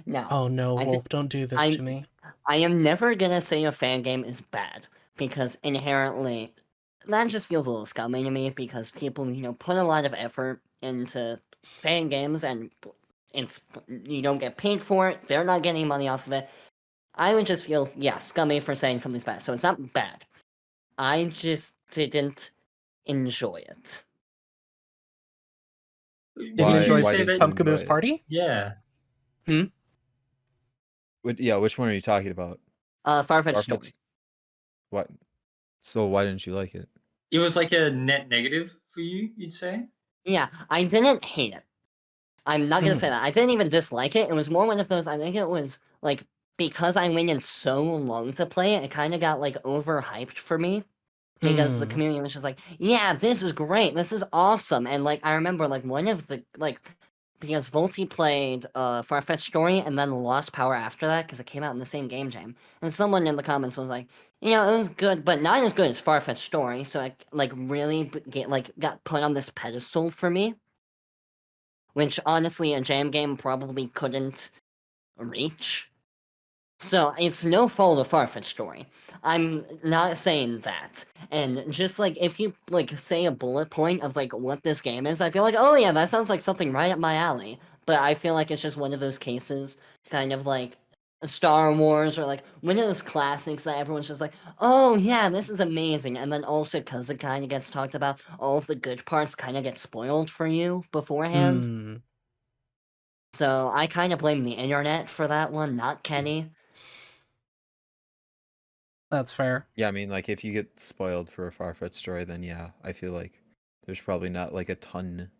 Now, Oh no, I di- Wolf, don't do this I to me. I am never gonna say a fan game is bad because inherently that just feels a little scummy to me because people, put a lot of effort into fan games and you don't get paid for it. They're not getting money off of it. I would just feel, scummy for saying something's bad. So it's not bad. I just didn't enjoy it. Did you enjoy Pumpkabo's Party? Yeah. Which one are you talking about? Farfetch'd Story. What? So why didn't you like it? It was like a net negative for you, you'd say? Yeah, I didn't hate it. I'm not gonna say that. I didn't even dislike it. It was more one of those, I think it was, like, because I waited so long to play it, it kind of got, like, overhyped for me. Because the community was just like, yeah, this is great, this is awesome. And, like, I remember, like, one of the, like, because Volty played Farfetch'd Story and then lost power after that because it came out in the same game jam. And someone in the comments was like, it was good, but not as good as Farfetch'd Story. So it, like, really got put on this pedestal for me. Which, honestly, a jam game probably couldn't reach. So, it's no fault of Farfetch'd Story. I'm not saying that. And just, like, if you, like, say a bullet point of, like, what this game is, I feel like, oh yeah, that sounds like something right up my alley. But I feel like it's just one of those cases, kind of like Star Wars, or, like, one of those classics that everyone's just like, oh yeah, this is amazing. And then also, because it kind of gets talked about, all of the good parts kind of get spoiled for you beforehand. So I kind of blame the internet for that one, not Kenny. That's fair. Yeah, I mean, like, if you get spoiled for a Farfetch'd Story, then yeah, I feel like there's probably not, like, a ton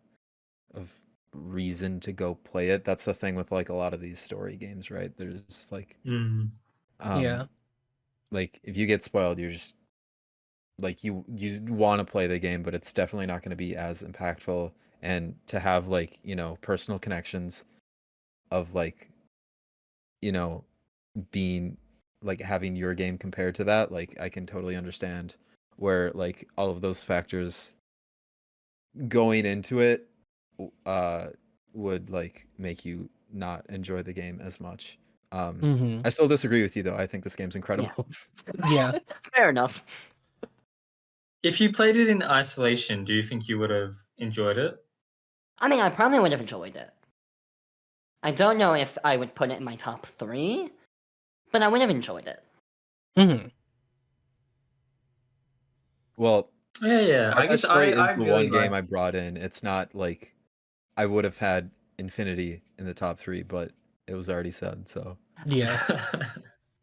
of reason to go play it. That's the thing with, like, a lot of these story games, right? There's, like... yeah. Like, if you get spoiled, you're just... Like, you want to play the game, but it's definitely not going to be as impactful. And to have, like, personal connections of, like, being... like having your game compared to that, like, I can totally understand where, like, all of those factors going into it would, like, make you not enjoy the game as much. I still disagree with you though. I think this game's incredible. Yeah. Fair enough. If you played it in isolation, do you think you would have enjoyed it? I mean, I probably would have enjoyed it. I don't know if I would put it in my top 3, but I would have enjoyed it. Well, yeah. I guess Story is the really one game I brought in. It's not like I would have had Infinity in the top 3, but it was already said, so. Yeah.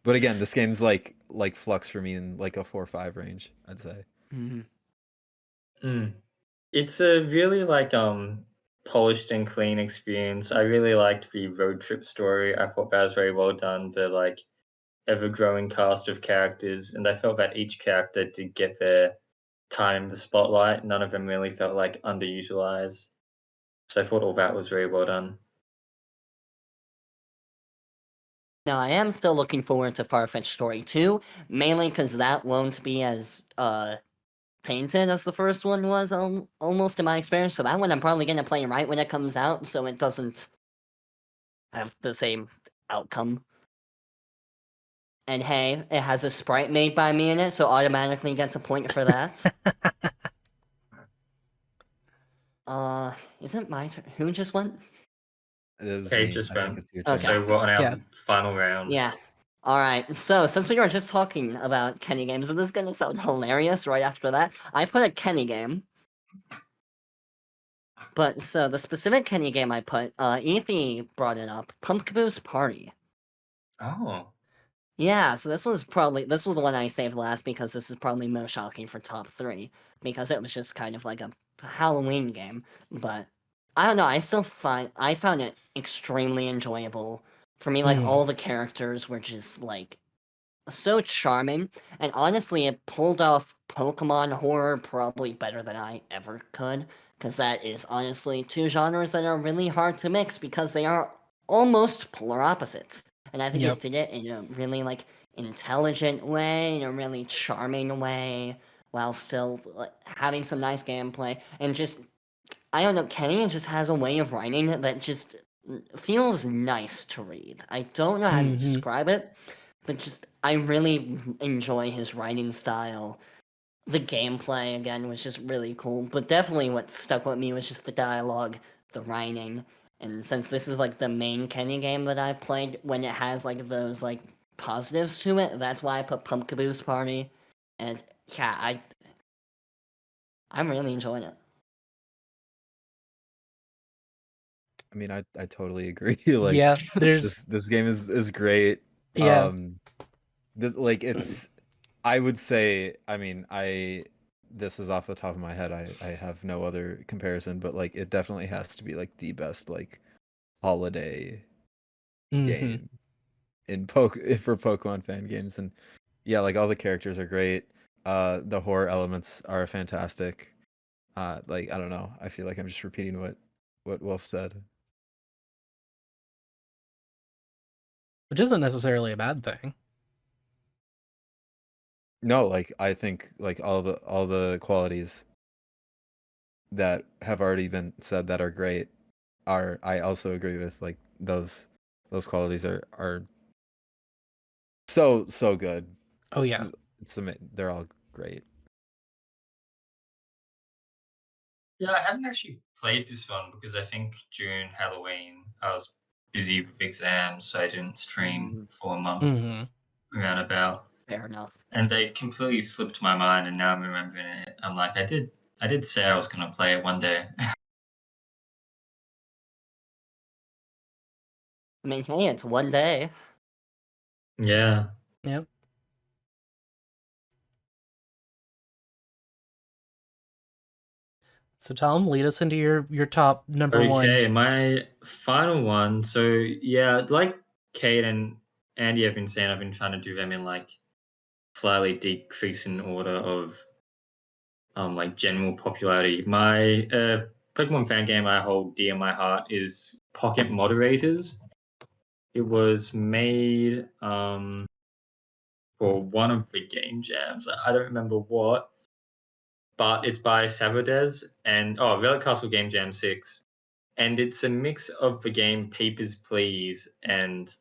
But again, this game's like Flux for me in like a 4 or 5 range, I'd say. It's a really like polished and clean experience. I really liked the road trip story. I thought that was very well done. The like ever-growing cast of characters, and I felt that each character did get their time in the spotlight. None of them really felt like underutilized. So I thought all that was very well done. Now, I am still looking forward to Farfetch'd Story 2, mainly because that won't be as tainted as the first one was, almost in my experience. So that one I'm probably going to play right when it comes out, so it doesn't have the same outcome. And hey, it has a sprite made by me in it, so automatically gets a point for that. Is it my turn? Who just went? It was Okay, me. just I think went. it's your turn. Okay. So we're on our Yeah. final round. Yeah. All right, so since we were just talking about Kenny games, and this is gonna sound hilarious right after that, I put a Kenny game. But so the specific Kenny game I put, Eevee brought it up, Pumpkabo's Party. Oh. Yeah, so this was the one I saved last because this is probably most shocking for top 3 because it was just kind of like a Halloween game. But I don't know, I found it extremely enjoyable. For me, like all the characters were just like so charming, and honestly, it pulled off Pokemon horror probably better than I ever could, because that is honestly 2 genres that are really hard to mix because they are almost polar opposites. And I think Yep. it did it in a really like intelligent way, in a really charming way, while still like, having some nice gameplay. And just, I don't know, Kenny just has a way of writing that just feels nice to read. I don't know how to describe it, but just I really enjoy his writing style. The gameplay again was just really cool, but definitely what stuck with me was just the dialogue, the writing, and since this is like the main Kenny game that I've played, when it has like those like positives to it, that's why I put Pumpkabo's Party, and yeah, I'm really enjoying it. I mean, I totally agree. Like, Yeah, there's this game is great. yeah. This like it's. I would say. I mean, this is off the top of my head. I have no other comparison, but like it definitely has to be like the best like holiday game in for Pokemon fan games. And yeah, like all the characters are great. The horror elements are fantastic. Like I don't know. I feel like I'm just repeating what Wolf said. Which isn't necessarily a bad thing. No, like I think like all the qualities that have already been said that are great are I also agree with. Like those qualities are so good. Oh yeah. They're all great. Yeah, I haven't actually played this one because I think during Halloween I was busy with exams, so I didn't stream for a month around about. Fair enough. And they completely slipped my mind, and now I'm remembering it. I'm like, I did say I was gonna play it one day. I mean, hey, it's one day. Yeah. Yep. So Tom, lead us into your top number one. Okay, my final one. So yeah, like Kate and Andy have been saying, I've been trying to do them in like slightly decreasing order of like general popularity. My Pokemon fan game I hold dear in my heart is Pocket Moderators. It was made for one of the game jams. I don't remember what, but it's by Savodes and Relic Castle Game Jam 6. And it's a mix of the game Papers, Please and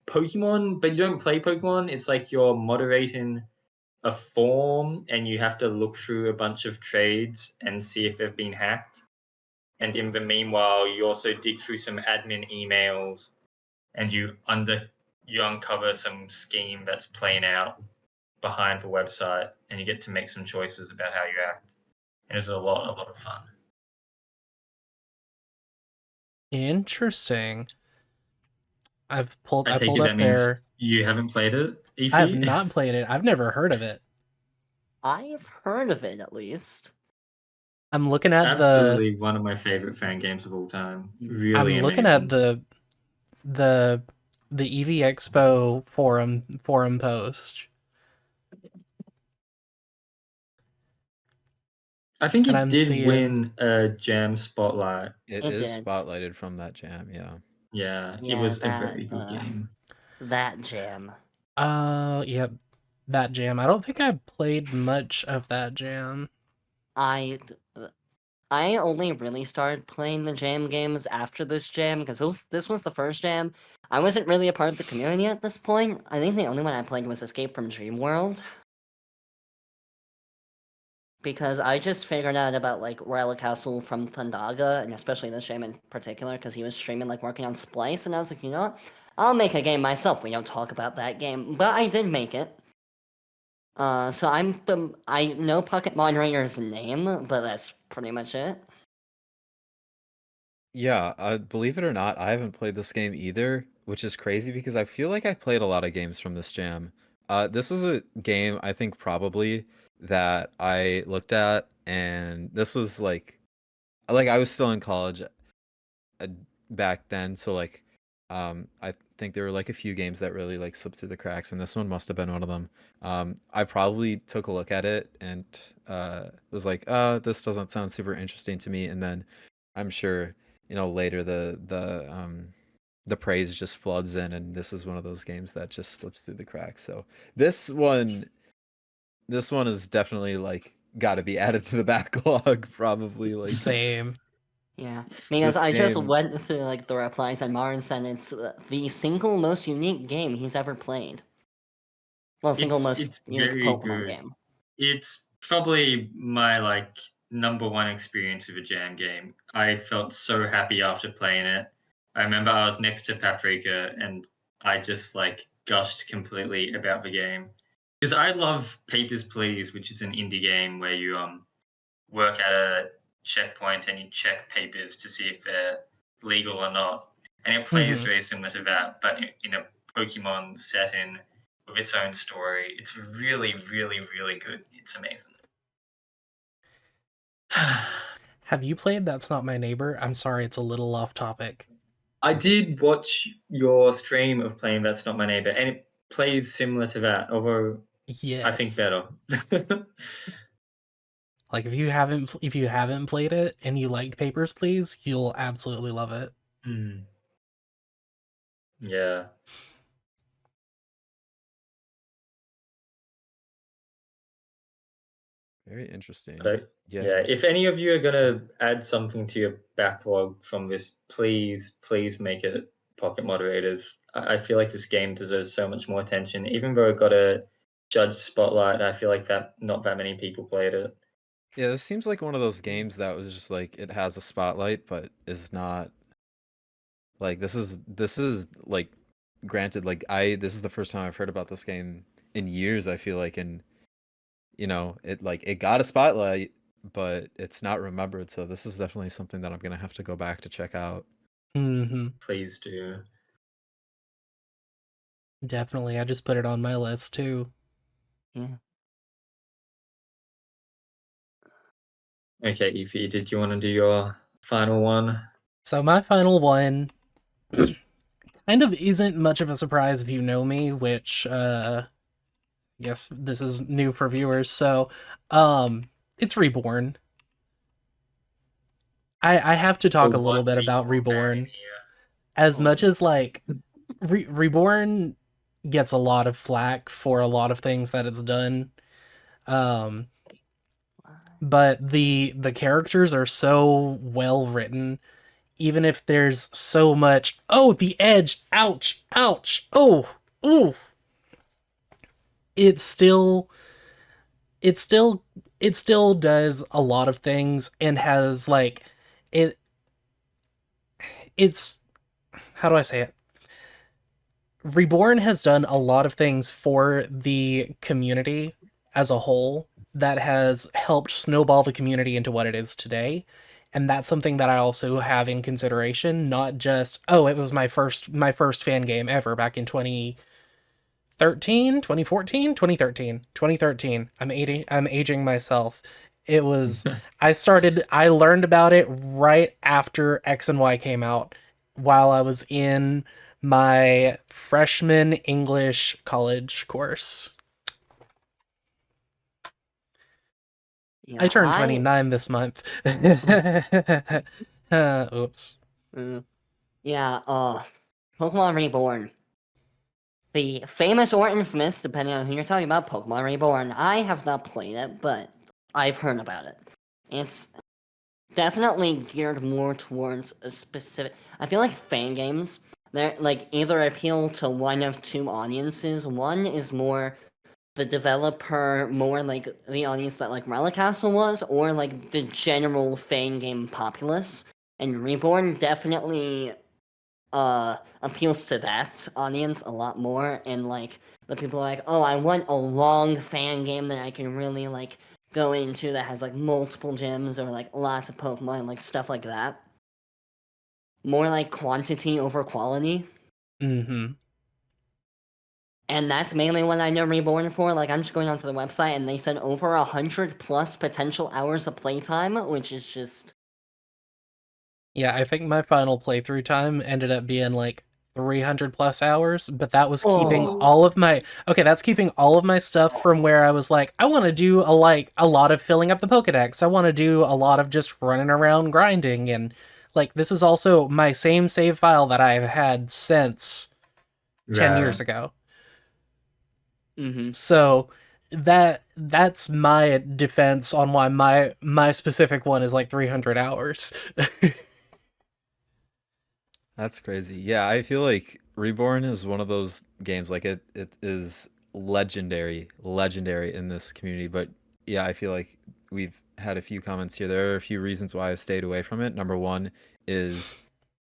Pokemon, but you don't play Pokemon. It's like you're moderating a form and you have to look through a bunch of trades and see if they've been hacked. And in the meanwhile, you also dig through some admin emails and you uncover some scheme that's playing out behind the website, and you get to make some choices about how you act. And it's a lot of fun. Interesting. I pulled I take up it that means there. you haven't played it, Eevee? I have not played it. I've never heard of it. I've heard of it at least. I'm looking at Absolutely one of my favorite fan games of all time. Really I'm amazing. looking at the Eevee Expo forum post. I think and it I'm did seeing- win a jam spotlight. It It is did. spotlighted from that jam, yeah. Yeah, it Yeah, was a that, very good game. That jam. Yep. That jam. I don't think I played much of that jam. I only really started playing the jam games after this jam because this was the first jam. I wasn't really a part of the community at this point. I think the only one I played was Escape from Dream World. Because I just figured out about like Relic Castle from Thundaga, and especially this jam in particular, because he was streaming like working on Splice, and I was like, you know what? I'll make a game myself. We don't talk about that game, but I did make it. So I know Pocket Moderator's name, but that's pretty much it. Yeah, believe it or not, I haven't played this game either, which is crazy because I feel like I played a lot of games from this jam. This is a game I think probably that I looked at, and this was like I was still in college uh, back then, so I think there were like a few games that really like slipped through the cracks, and this one must have been one of them. I probably took a look at it and was like, this doesn't sound super interesting to me, and then I'm sure later the praise just floods in, and this is one of those games that just slips through the cracks. So this one is definitely like got to be added to the backlog, probably. Like Same. Yeah, because This I just game- went through like the replies, and Martin said it's the single most unique game he's ever played. Well, single most It's unique very Pokemon good. game. It's probably my like number one experience of a jam game. I felt so happy after playing it. I remember I was next to Paprika and I just like gushed completely about the game. Because I love Papers, Please, which is an indie game where you work at a checkpoint and you check papers to see if they're legal or not. And it plays Mhm. very similar to that, but in a Pokemon setting with its own story. It's really, really, really good. It's amazing. Have you played That's Not My Neighbor? I'm sorry, it's a little off topic. I did watch your stream of playing That's Not My Neighbor, and it plays similar to that, although Yes. I think better. Like if you haven't played it and you liked Papers, Please, you'll absolutely love it. Hmm. Yeah. Very interesting. But Yeah. yeah, if any of you are gonna add something to your backlog from this, please make it Pocket Moderators. I feel like this game deserves so much more attention. Even though it got a judge spotlight, I feel like that not that many people played it. Yeah, this seems like one of those games that was just like it has a spotlight, but is not like this is like granted like this is the first time I've heard about this game in years, I feel like, and it got a spotlight, but it's not remembered, so this is definitely something that I'm gonna have to go back to check out. Mm-hmm. Please do. Definitely. I just put it on my list too. Yeah. Okay, Eevee, did you want to do your final one? So my final one kind of isn't much of a surprise if you know me, which yes, this is new for viewers. So it's Reborn. I have to talk a little bit about Reborn. As much as like Reborn gets a lot of flack for a lot of things that it's done. But the characters are so well written, even if there's so much the edge, ouch, oh, ooh. It still does a lot of things and has like it's how do I say it? Reborn has done a lot of things for the community as a whole that has helped snowball the community into what it is today. And that's something that I also have in consideration, not just, it was my first fan game ever back in 2013, 2014, 2013. 2013. I'm aging myself. It was I learned about it right after X and Y came out while I was in my freshman English college course. Yeah, I turned 29 this month. Oops. Yeah, Pokemon Reborn. The famous or infamous, depending on who you're talking about, Pokemon Reborn. I have not played it, but I've heard about it. It's definitely geared more towards a specific... I feel like fan games, they're like either appeal to one of two audiences. One is more the developer, more like the audience that like Relic Castle was, or like the general fan game populace. And Reborn definitely appeals to that audience a lot more, and like the people are like, oh, I want a long fan game that I can really like go into that has like multiple gyms or like lots of Pokemon, like stuff like that. More like quantity over quality. Mm-hmm. And that's mainly what I know Reborn for. Like, I'm just going onto the website, and they said over 100 plus potential hours of playtime, which is just Yeah, I think my final playthrough time ended up being like 300 plus hours, but that was keeping Oh. all of my that's keeping all of my stuff from where I was like, I want to do a lot of filling up the Pokedex. I want to do a lot of just running around grinding, and like this is also my same save file that I've had since 10 years ago. Mm-hmm. So that's my defense on why my specific one is like 300 hours. That's crazy. Yeah, I feel like Reborn is one of those games like it is legendary in this community, but yeah, I feel like we've had a few comments here. There are a few reasons why I've stayed away from it. Number one is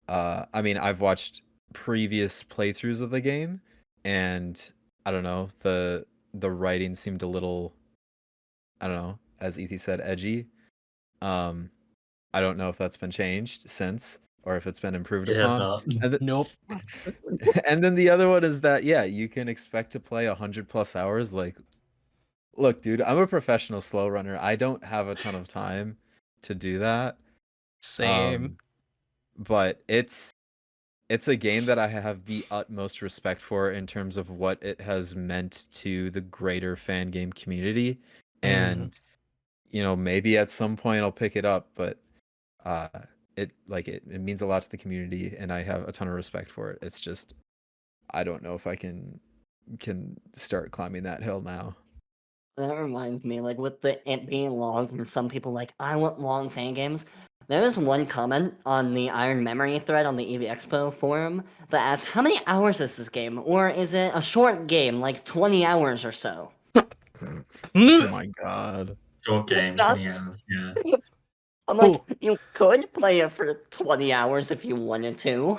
I mean, I've watched previous playthroughs of the game and I don't know, the writing seemed a little, I don't know, as Ethi said, edgy. I don't know if that's been changed since or if it's been improved It has upon. not. And, Nope. and then the other one is that yeah, you can expect to play 100 plus hours. Like, look, dude, I'm a professional slow runner. I don't have a ton of time to do that. Same. But it's a game that I have the utmost respect for in terms of what it has meant to the greater fan game community. And you know, maybe at some point I'll pick it up, but it means a lot to the community and I have a ton of respect for it. It's just I don't know if I can start climbing that hill now. That reminds me, like, with it being long, and some people like, I want long fan games. There was one comment on the Iron Memory thread on the Eevee Expo forum that asked, how many hours is this game? Or is it a short game, like 20 hours or so? Oh my god. Short game, That's- 20 hours, yeah. I'm like, you could play it for 20 hours if you wanted to.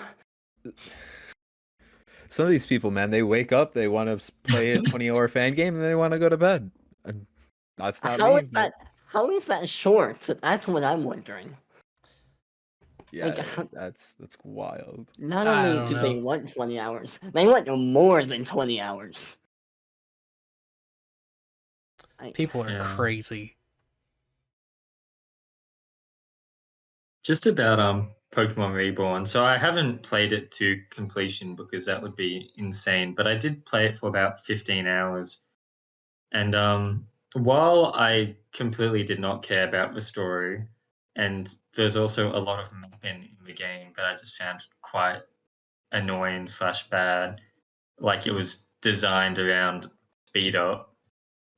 Some of these people, man, they wake up, they want to play a 20-hour fan game, and they want to go to bed. And that's not How me. is that? How is that short? That's what I'm wondering. Yeah, like, that's wild. Not I only don't do they know. want 20 hours, they want more than 20 hours. People are Yeah. crazy. Just about Pokemon Reborn. So I haven't played it to completion because that would be insane, but I did play it for about 15 hours. And while I completely did not care about the story, and there's also a lot of mapping in the game that I just found quite annoying / bad, like it was designed around speed up.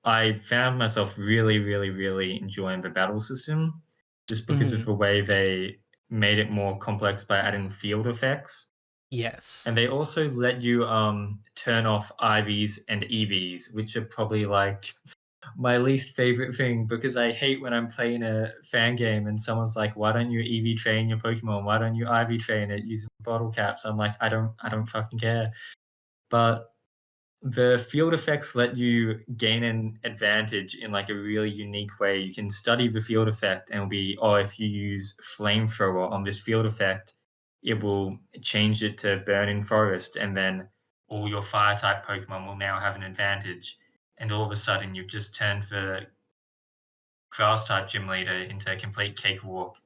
I found myself really, really, really enjoying the battle system just because of the way they made it more complex by adding field effects. Yes. And they also let you turn off IVs and EVs, which are probably like my least favorite thing because I hate when I'm playing a fan game and someone's like, "Why don't you EV train your Pokemon? Why don't you IV train it using bottle caps?" I'm like, I don't fucking care. But the field effects let you gain an advantage in like a really unique way. You can study the field effect and it'll be, oh, if you use flamethrower on this field effect, it will change it to burning forest, and then all your fire type Pokemon will now have an advantage. And all of a sudden you've just turned the grass type gym leader into a complete cakewalk.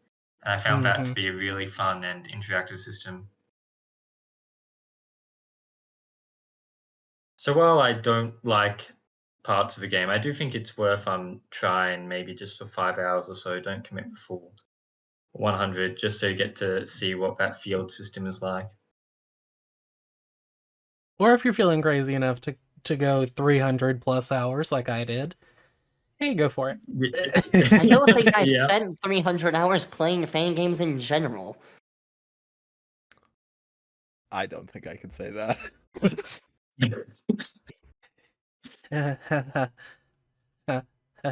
And I found that to be a really fun and interactive system. So while I don't like parts of the game, I do think it's worth trying maybe just for 5 hours or so. Don't commit the full 100 just so you get to see what that field system is like. Or if you're feeling crazy enough to go 300 plus hours like I did, hey, go for it. I don't think I Yeah. spent 300 hours playing fan games in general. I don't think I can say that.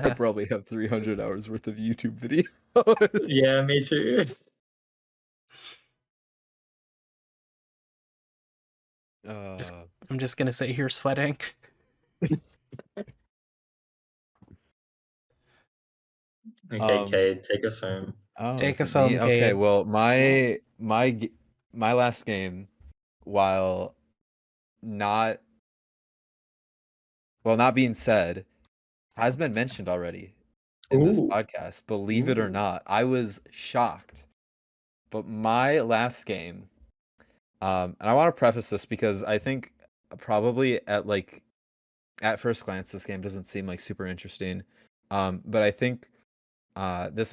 I probably have 300 hours worth of YouTube video. Yeah, me too. Just, I'm just gonna sit here sweating. Okay, Kate, take us home. Take is us it me? home, Okay, Cade. well, my last game, while not being said, has been mentioned already in this Ooh. podcast. Believe it or Ooh. not, I was shocked. But my last game, and I want to preface this because I think probably at first glance this game doesn't seem like super interesting. But I think this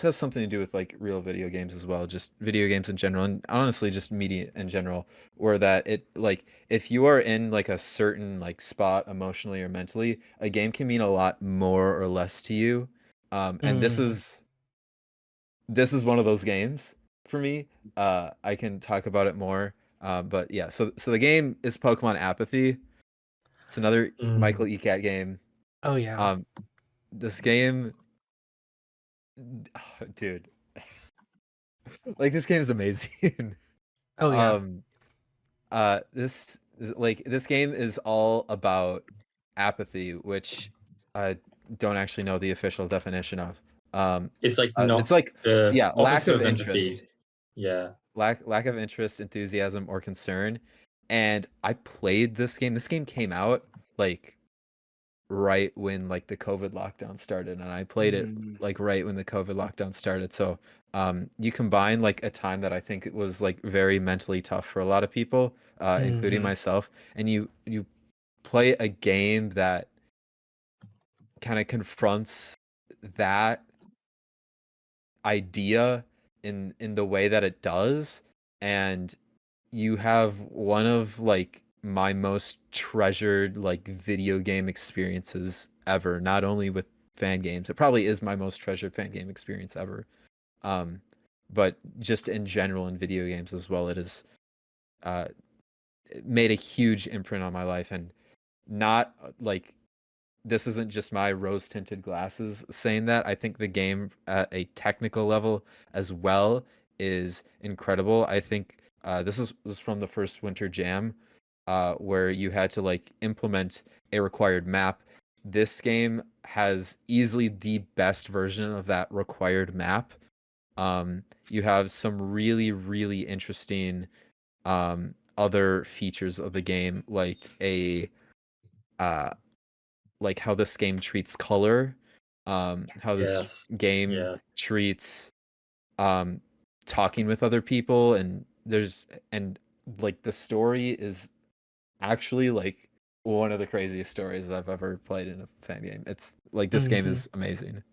has something to do with like real video games as well, just video games in general, and honestly just media in general, where that it like if you are in like a certain like spot emotionally or mentally, a game can mean a lot more or less to you. And this is one of those games for me. I can talk about it more. But yeah, so the game is Pokemon Apathy. It's another Michael Ecat game. Oh yeah. This game, dude, like this game is amazing. Oh yeah. This game is all about apathy, which I don't actually know the official definition of. It's like It's not like the lack opposite of empathy. interest, Yeah. lack of interest, enthusiasm, or concern. And I played this game. This game came out like right when like the COVID lockdown started, and I played it like right when the COVID lockdown started. So you combine like a time that I think it was like very mentally tough for a lot of people, including myself, and you play a game that kind of confronts that idea in the way that it does, and you have one of like my most treasured like video game experiences ever, not only with fan games. It probably is my most treasured fan game experience ever, but just in general in video games as well. It is it made a huge imprint on my life, and not like this isn't just my rose tinted glasses saying that. I think the game at a technical level as well is incredible. I think was from the first Winter Jam, where you had to like implement a required map. This game has easily the best version of that required map. You have some really, really interesting other features of the game, like like how this game treats color, how this game treats talking with other people, and like the story is actually like one of the craziest stories I've ever played in a fan game. It's like this game is amazing.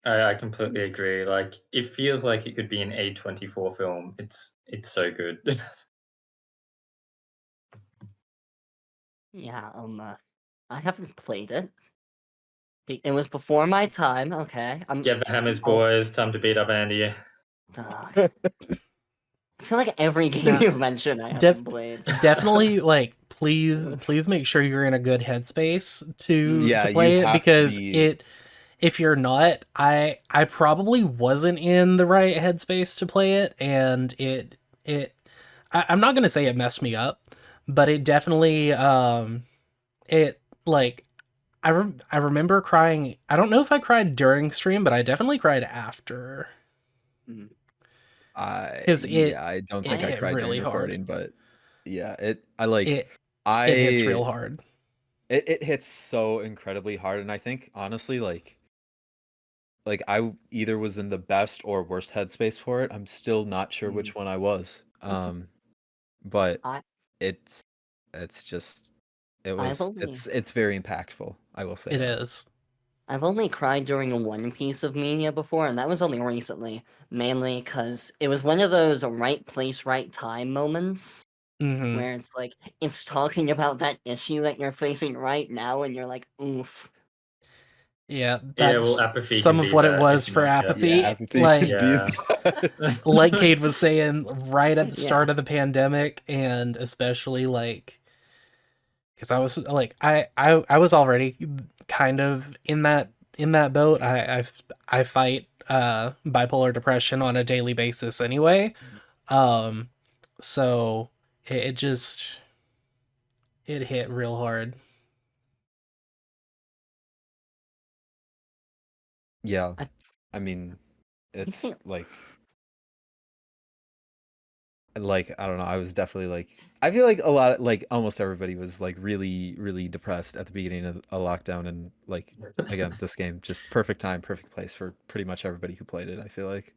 I completely agree. Like it feels like it could be an A24 film. It's so good. Yeah, I haven't played it. It was before my time, okay. Get the hammers, boys. Time to beat up Andy. I feel like every game you've mentioned I haven't played. Definitely, like, please make sure you're in a good headspace to play it, because if you're not, I probably wasn't in the right headspace to play it, and I'm not gonna say it messed me up, but it definitely it like I remember crying. I don't know if I cried during stream, but I definitely cried after. I don't think I cried really during recording, but yeah, it hits real hard. It hits so incredibly hard, and I think honestly, like I either was in the best or worst headspace for it. I'm still not sure which one I was. But it's very impactful, I will say. It is. I've only cried during one piece of media before, and that was only recently, mainly because it was one of those right place, right time moments, where it's like, it's talking about that issue that you're facing right now, and you're like, oof. Yeah, that's Apathy some of what it was for Apathy. Yeah, Apathy like Cade was saying, right at the start of the pandemic, and especially like, because I was like, I was already kind of in that boat. I fight bipolar depression on a daily basis anyway, so it just it hit real hard. Yeah, I- I mean, it's think- like I don't know. I was definitely like, I feel like a lot, like almost everybody was like really, really depressed at the beginning of a lockdown, and like again, this game just perfect time, perfect place for pretty much everybody who played it. I feel like.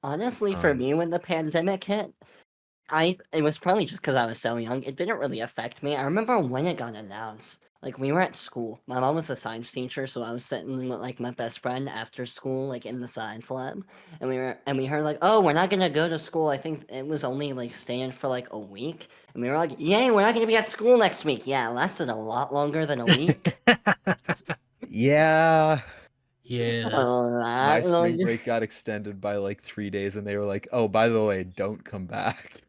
Honestly, for Um, me, when the pandemic hit, it was probably just because I was so young. It didn't really affect me. I remember when it got announced. Like we were at school. My mom was a science teacher, so I was sitting with like my best friend after school, like in the science lab, and we heard like, oh, we're not gonna go to school. I think it was only like staying for like a week, and we were like, yay, we're not gonna be at school next week. Yeah, it lasted a lot longer than a week. yeah, A Yeah. my lot spring longer. break got extended by like 3 days, and they were like, "Oh, by the way, don't come back."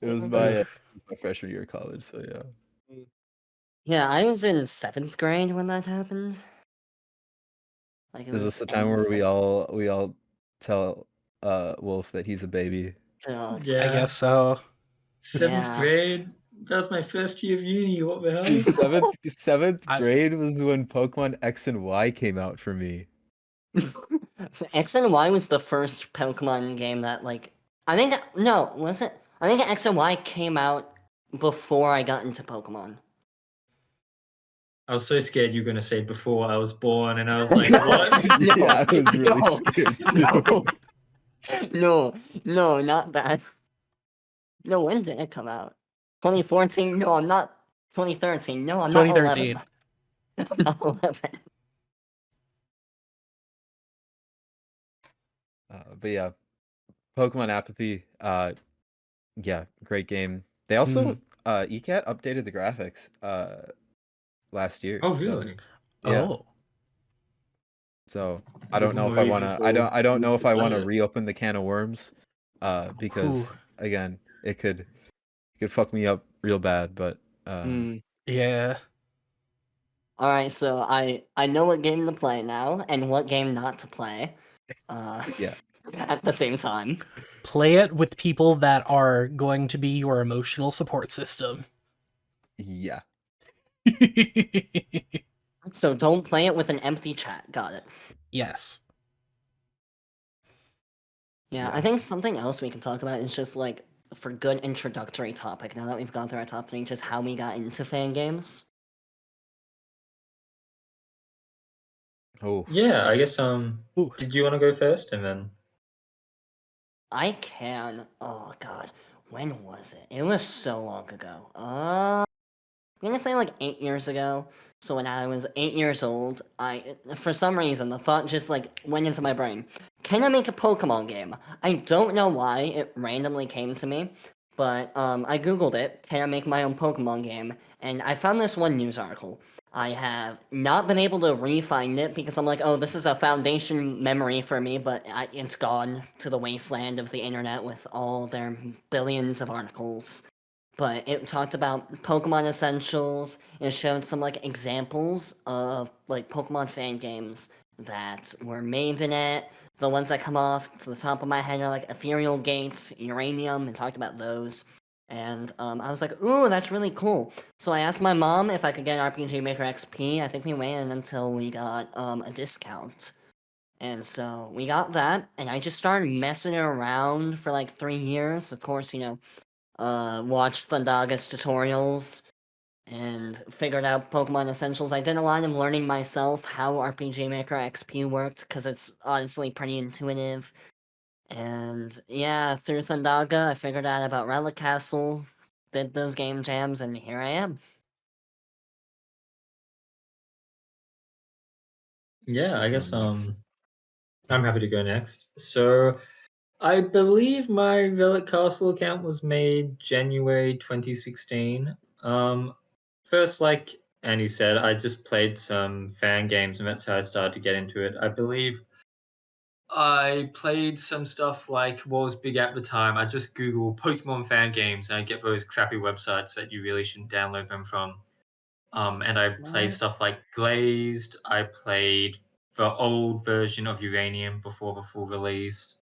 It was my freshman year of college, so yeah. Yeah, I was in 7th grade when that happened. Like it Is was this the time where almost we all tell Wolf that he's a baby? Ugh. I Yeah. guess so. Seventh Yeah. grade. That was my first year of uni. What the hell? Dude, seventh I- grade was when Pokemon X and Y came out for me. So X and Y was the first Pokemon game that like I think no, was it? I think X and Y came out before I got into Pokemon. I was so scared you were gonna say before I was born, and I was like, No, what? no, Yeah, I was really no, scared too. no, not that. No, when did it come out? 2014? No, I'm not. 2013? No, I'm not 11. 2013. I'm not 11. But yeah, Pokemon Apathy. Yeah, great game. They also ECAT updated the graphics last year. Oh, So really? yeah. Oh. So I don't know if I Reason wanna. for I don't you know to if I play wanna it. reopen the can of worms, because Whew. again, it could fuck me up real bad. But Yeah. All right, so I know what game to play now and what game not to play. Yeah. At the same time. Play it with people that are going to be your emotional support system. Yeah. So don't play it with an empty chat. Got it. Yes. Yeah, I Yeah. think something else we can talk about is just like for good introductory topic. Now that we've gone through our top 3, just how we got into fan games. Oh. Yeah, I guess. Ooh. Did you want to go first, and then? I can. Oh god, when was it? It was so long ago. I'm gonna say like 8 years ago. So when I was 8 years old, for some reason the thought just like went into my brain. Can I make a Pokemon game? I don't know why it randomly came to me, but I googled it. Can I make my own Pokemon game? And I found this one news article. I have not been able to re-find it because I'm like, oh, this is a foundation memory for me, but it's gone to the wasteland of the internet with all their billions of articles. But it talked about Pokemon Essentials. It showed some like examples of like Pokemon fan games that were made in it. The ones that come off to the top of my head are like Ethereal Gates, Uranium, and talked about those. And I was like, ooh, that's really cool. So I asked my mom if I could get RPG Maker XP. I think we waited until we got a discount. And so we got that, and I just started messing around for like 3 years. Of course, watched Thundaga's tutorials and figured out Pokemon Essentials. I did a lot of learning myself how RPG Maker XP worked because it's honestly pretty intuitive. And yeah, through Thundaga, I figured out about Relic Castle, did those game jams, and here I am. Yeah, I guess. Next. I'm happy to go next. So, I believe my Relic Castle account was made January 2016. First, like Andy said, I just played some fan games, and that's how I started to get into it. I believe I played some stuff like what was big at the time. I just Google Pokemon fan games, and I get those crappy websites that you really shouldn't download them from. And I played What? stuff like Glazed. I played the old version of Uranium before the full release,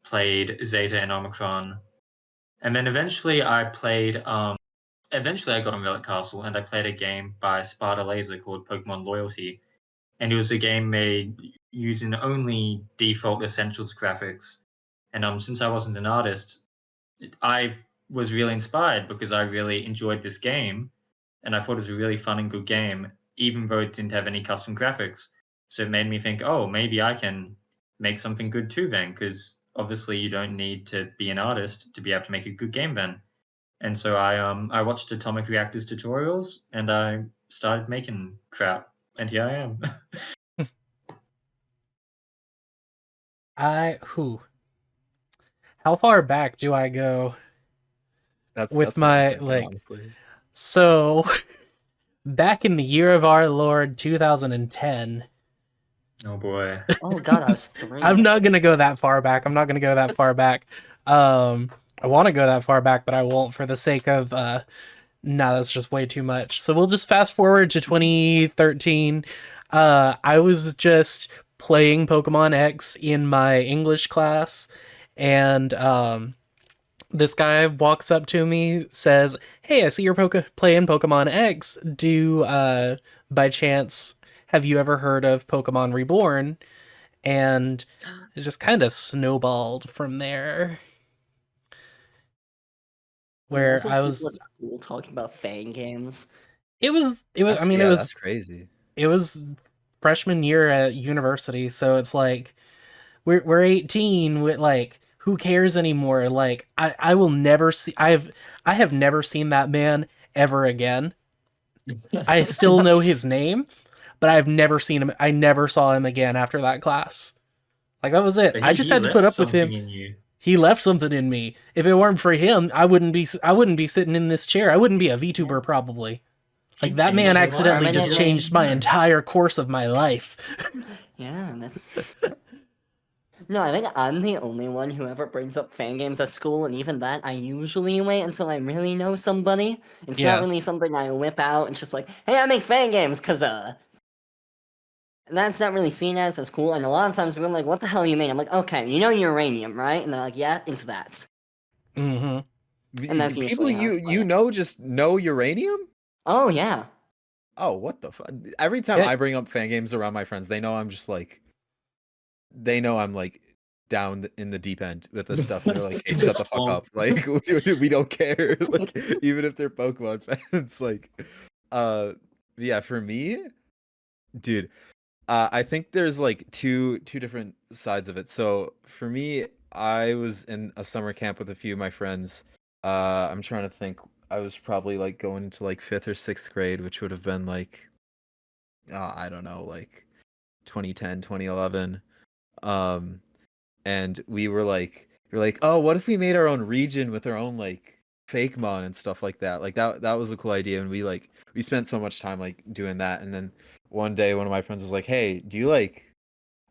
played Zeta and Omicron, and then eventually I played. Eventually I got on Relic Castle and I played a game by Sparta Laser called Pokemon Loyalty, and it was a game made using only default Essentials graphics. And since I wasn't an artist, I was really inspired because I really enjoyed this game, and I thought it was a really fun and good game, even though it didn't have any custom graphics. So it made me think, oh, maybe I can make something good too then, because obviously you don't need to be an artist to be able to make a good game then. And so I watched Atomic Reactors tutorials and I started making crap, and here I am. How far back do I go? That's With what I'm my, thinking, like- honestly. So, back in the year of our Lord 2010. Oh boy. Oh god, I was 3. I'm not gonna go that far back. I want to go that far back, but I won't for the sake of that's just way too much. So we'll just fast forward to 2013. I was just playing Pokemon X in my English class, and this guy walks up to me, says, "Hey, I see you're playing Pokemon X. By chance, have you ever heard of Pokemon Reborn?" And it just kind of snowballed from there. Where I was, People at school talking about Fang games. it was. That's, I mean, that's crazy. it was freshman year at university, so it's like we're 18. With like, who cares anymore? Like, I will never see. I have never seen that man ever again. I still know his name, but I've never seen him. I never saw him again after that class. Like, that was it. But I just had to put up with him. in you. He left something in me. If it weren't for him, I wouldn't be sitting in this chair. I wouldn't be a VTuber probably. Like, that man changed your accidentally life. just changed my entire course of my life. Yeah, that's. No, I think I'm the only one who ever brings up fan games at school, and even that, I usually wait until I really know somebody. It's Yeah. not really something I whip out and just like, hey, I make fan games, cause and that's not really seen as cool. And a lot of times people are like, what the hell you mean? I'm like, okay, you know uranium, right? And they're like, yeah, it's that. Mm-hmm. And that's People usually how it's played. just know uranium. Oh yeah. Oh, what the fuck! Every time Yeah. I bring up fan games around my friends, they know I'm just like, they know I'm like down in the deep end with this stuff. And they're like, "Hey, shut the fuck up!" Like, we don't care. Like, even if they're Pokemon fans, like, yeah. For me, dude, I think there's like two different sides of it. So for me, I was in a summer camp with a few of my friends. I'm trying to think. I was probably like going into like 5th or 6th grade, which would have been like, I don't know, like 2010, 2011. And we were like, oh, what if we made our own region with our own like Fakemon and stuff like that? Like that was a cool idea, and we spent so much time like doing that. And then one day, one of my friends was like, "Hey, do you like?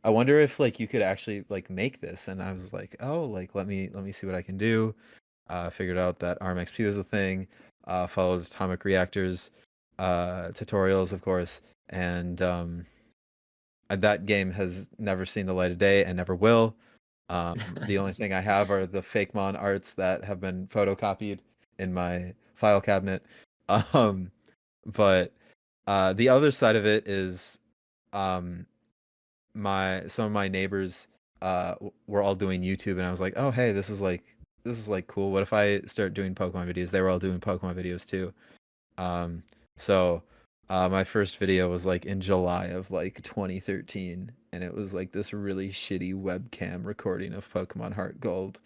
I wonder if like you could actually like make this." And I was like, "Oh, like let me see what I can do." Figured out that ARMXP was a thing. Followed Atomic Reactors tutorials, of course, and that game has never seen the light of day and never will. The only thing I have are the Fakemon arts that have been photocopied in my file cabinet. But the other side of it is some of my neighbors were all doing YouTube, and I was like, oh hey, this is like cool. What if I start doing Pokemon videos? They were all doing Pokemon videos too. So my first video was like in July of like 2013, and it was like this really shitty webcam recording of Pokemon Heart Gold.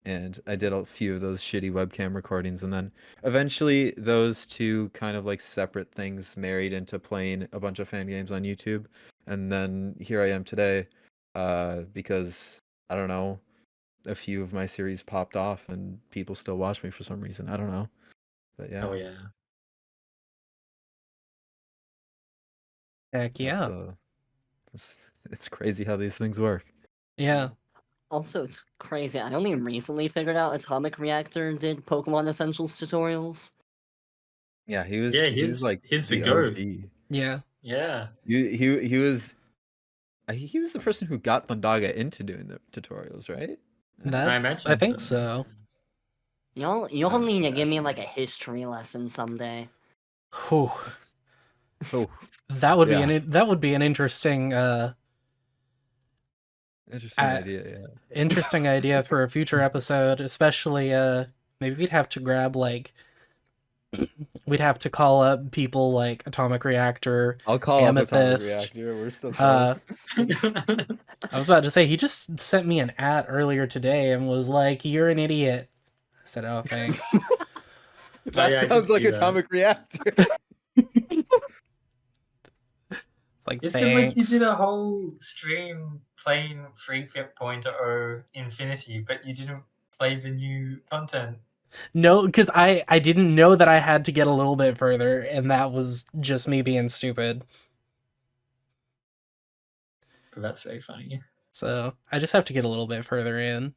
And I did a few of those shitty webcam recordings, and then eventually those two kind of like separate things married into playing a bunch of fan games on YouTube. And then here I am today, because I don't know, a few of my series popped off and people still watch me for some reason. I don't know. But yeah. Oh yeah. Heck yeah. It's crazy how these things work. Yeah. Also, it's crazy. I only recently figured out Atomic Reactor did Pokemon Essentials tutorials. Yeah, he was Yeah, like he's the the goat. OG. Yeah. Yeah. He was he was the person who got Thundaga into doing the tutorials, right? I imagine think so. so. You'll need to yeah. give me like a history lesson someday. Whew. Oh, That would Yeah. be an interesting interesting idea. Yeah. interesting idea for a future episode, especially maybe we'd have to grab like we'd have to call up people like Atomic Reactor. I'll call up Atomic Amethyst. Reactor. We're still Uh, close. I was about to say he just sent me an at earlier today and was like, "You're an idiot." I said, "Oh, thanks." That yeah, I can sounds like see that. Atomic Reactor. It's like, It's because like you thanks. did a whole stream playing 3.0 Infinity, but you didn't play the new content. No, because I didn't know that I had to get a little bit further, and that was just me being stupid. But that's very funny. So I just have to get a little bit further in.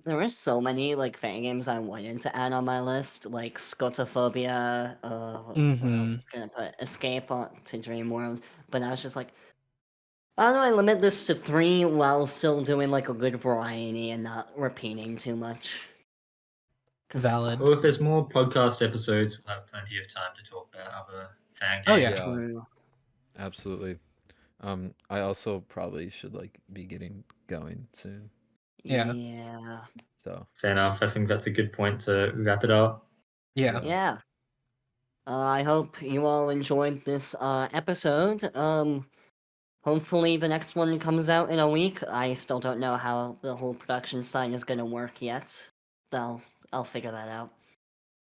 There were so many like fan games I wanted to add on my list, like Scotophobia. What else is gonna put Escape to Dream World? But I was just like, how do I limit this to 3 while still doing like a good variety and not repeating too much? 'Cause- Valid. Well, if there's more podcast episodes, we'll have plenty of time to talk about other fan games. Oh, yeah. True. Absolutely. I also probably should like be getting going soon. Yeah. Yeah. So Fair enough. I think that's a good point to wrap it up. Yeah. Yeah. I hope you all enjoyed this episode. Hopefully the next one comes out in a week. I still don't know how the whole production side is gonna work yet. I'll figure that out.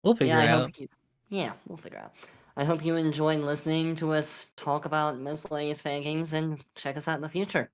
We'll figure I it out. hope you. Yeah, we'll figure out. I hope you enjoyed listening to us talk about miscellaneous fan games and check us out in the future.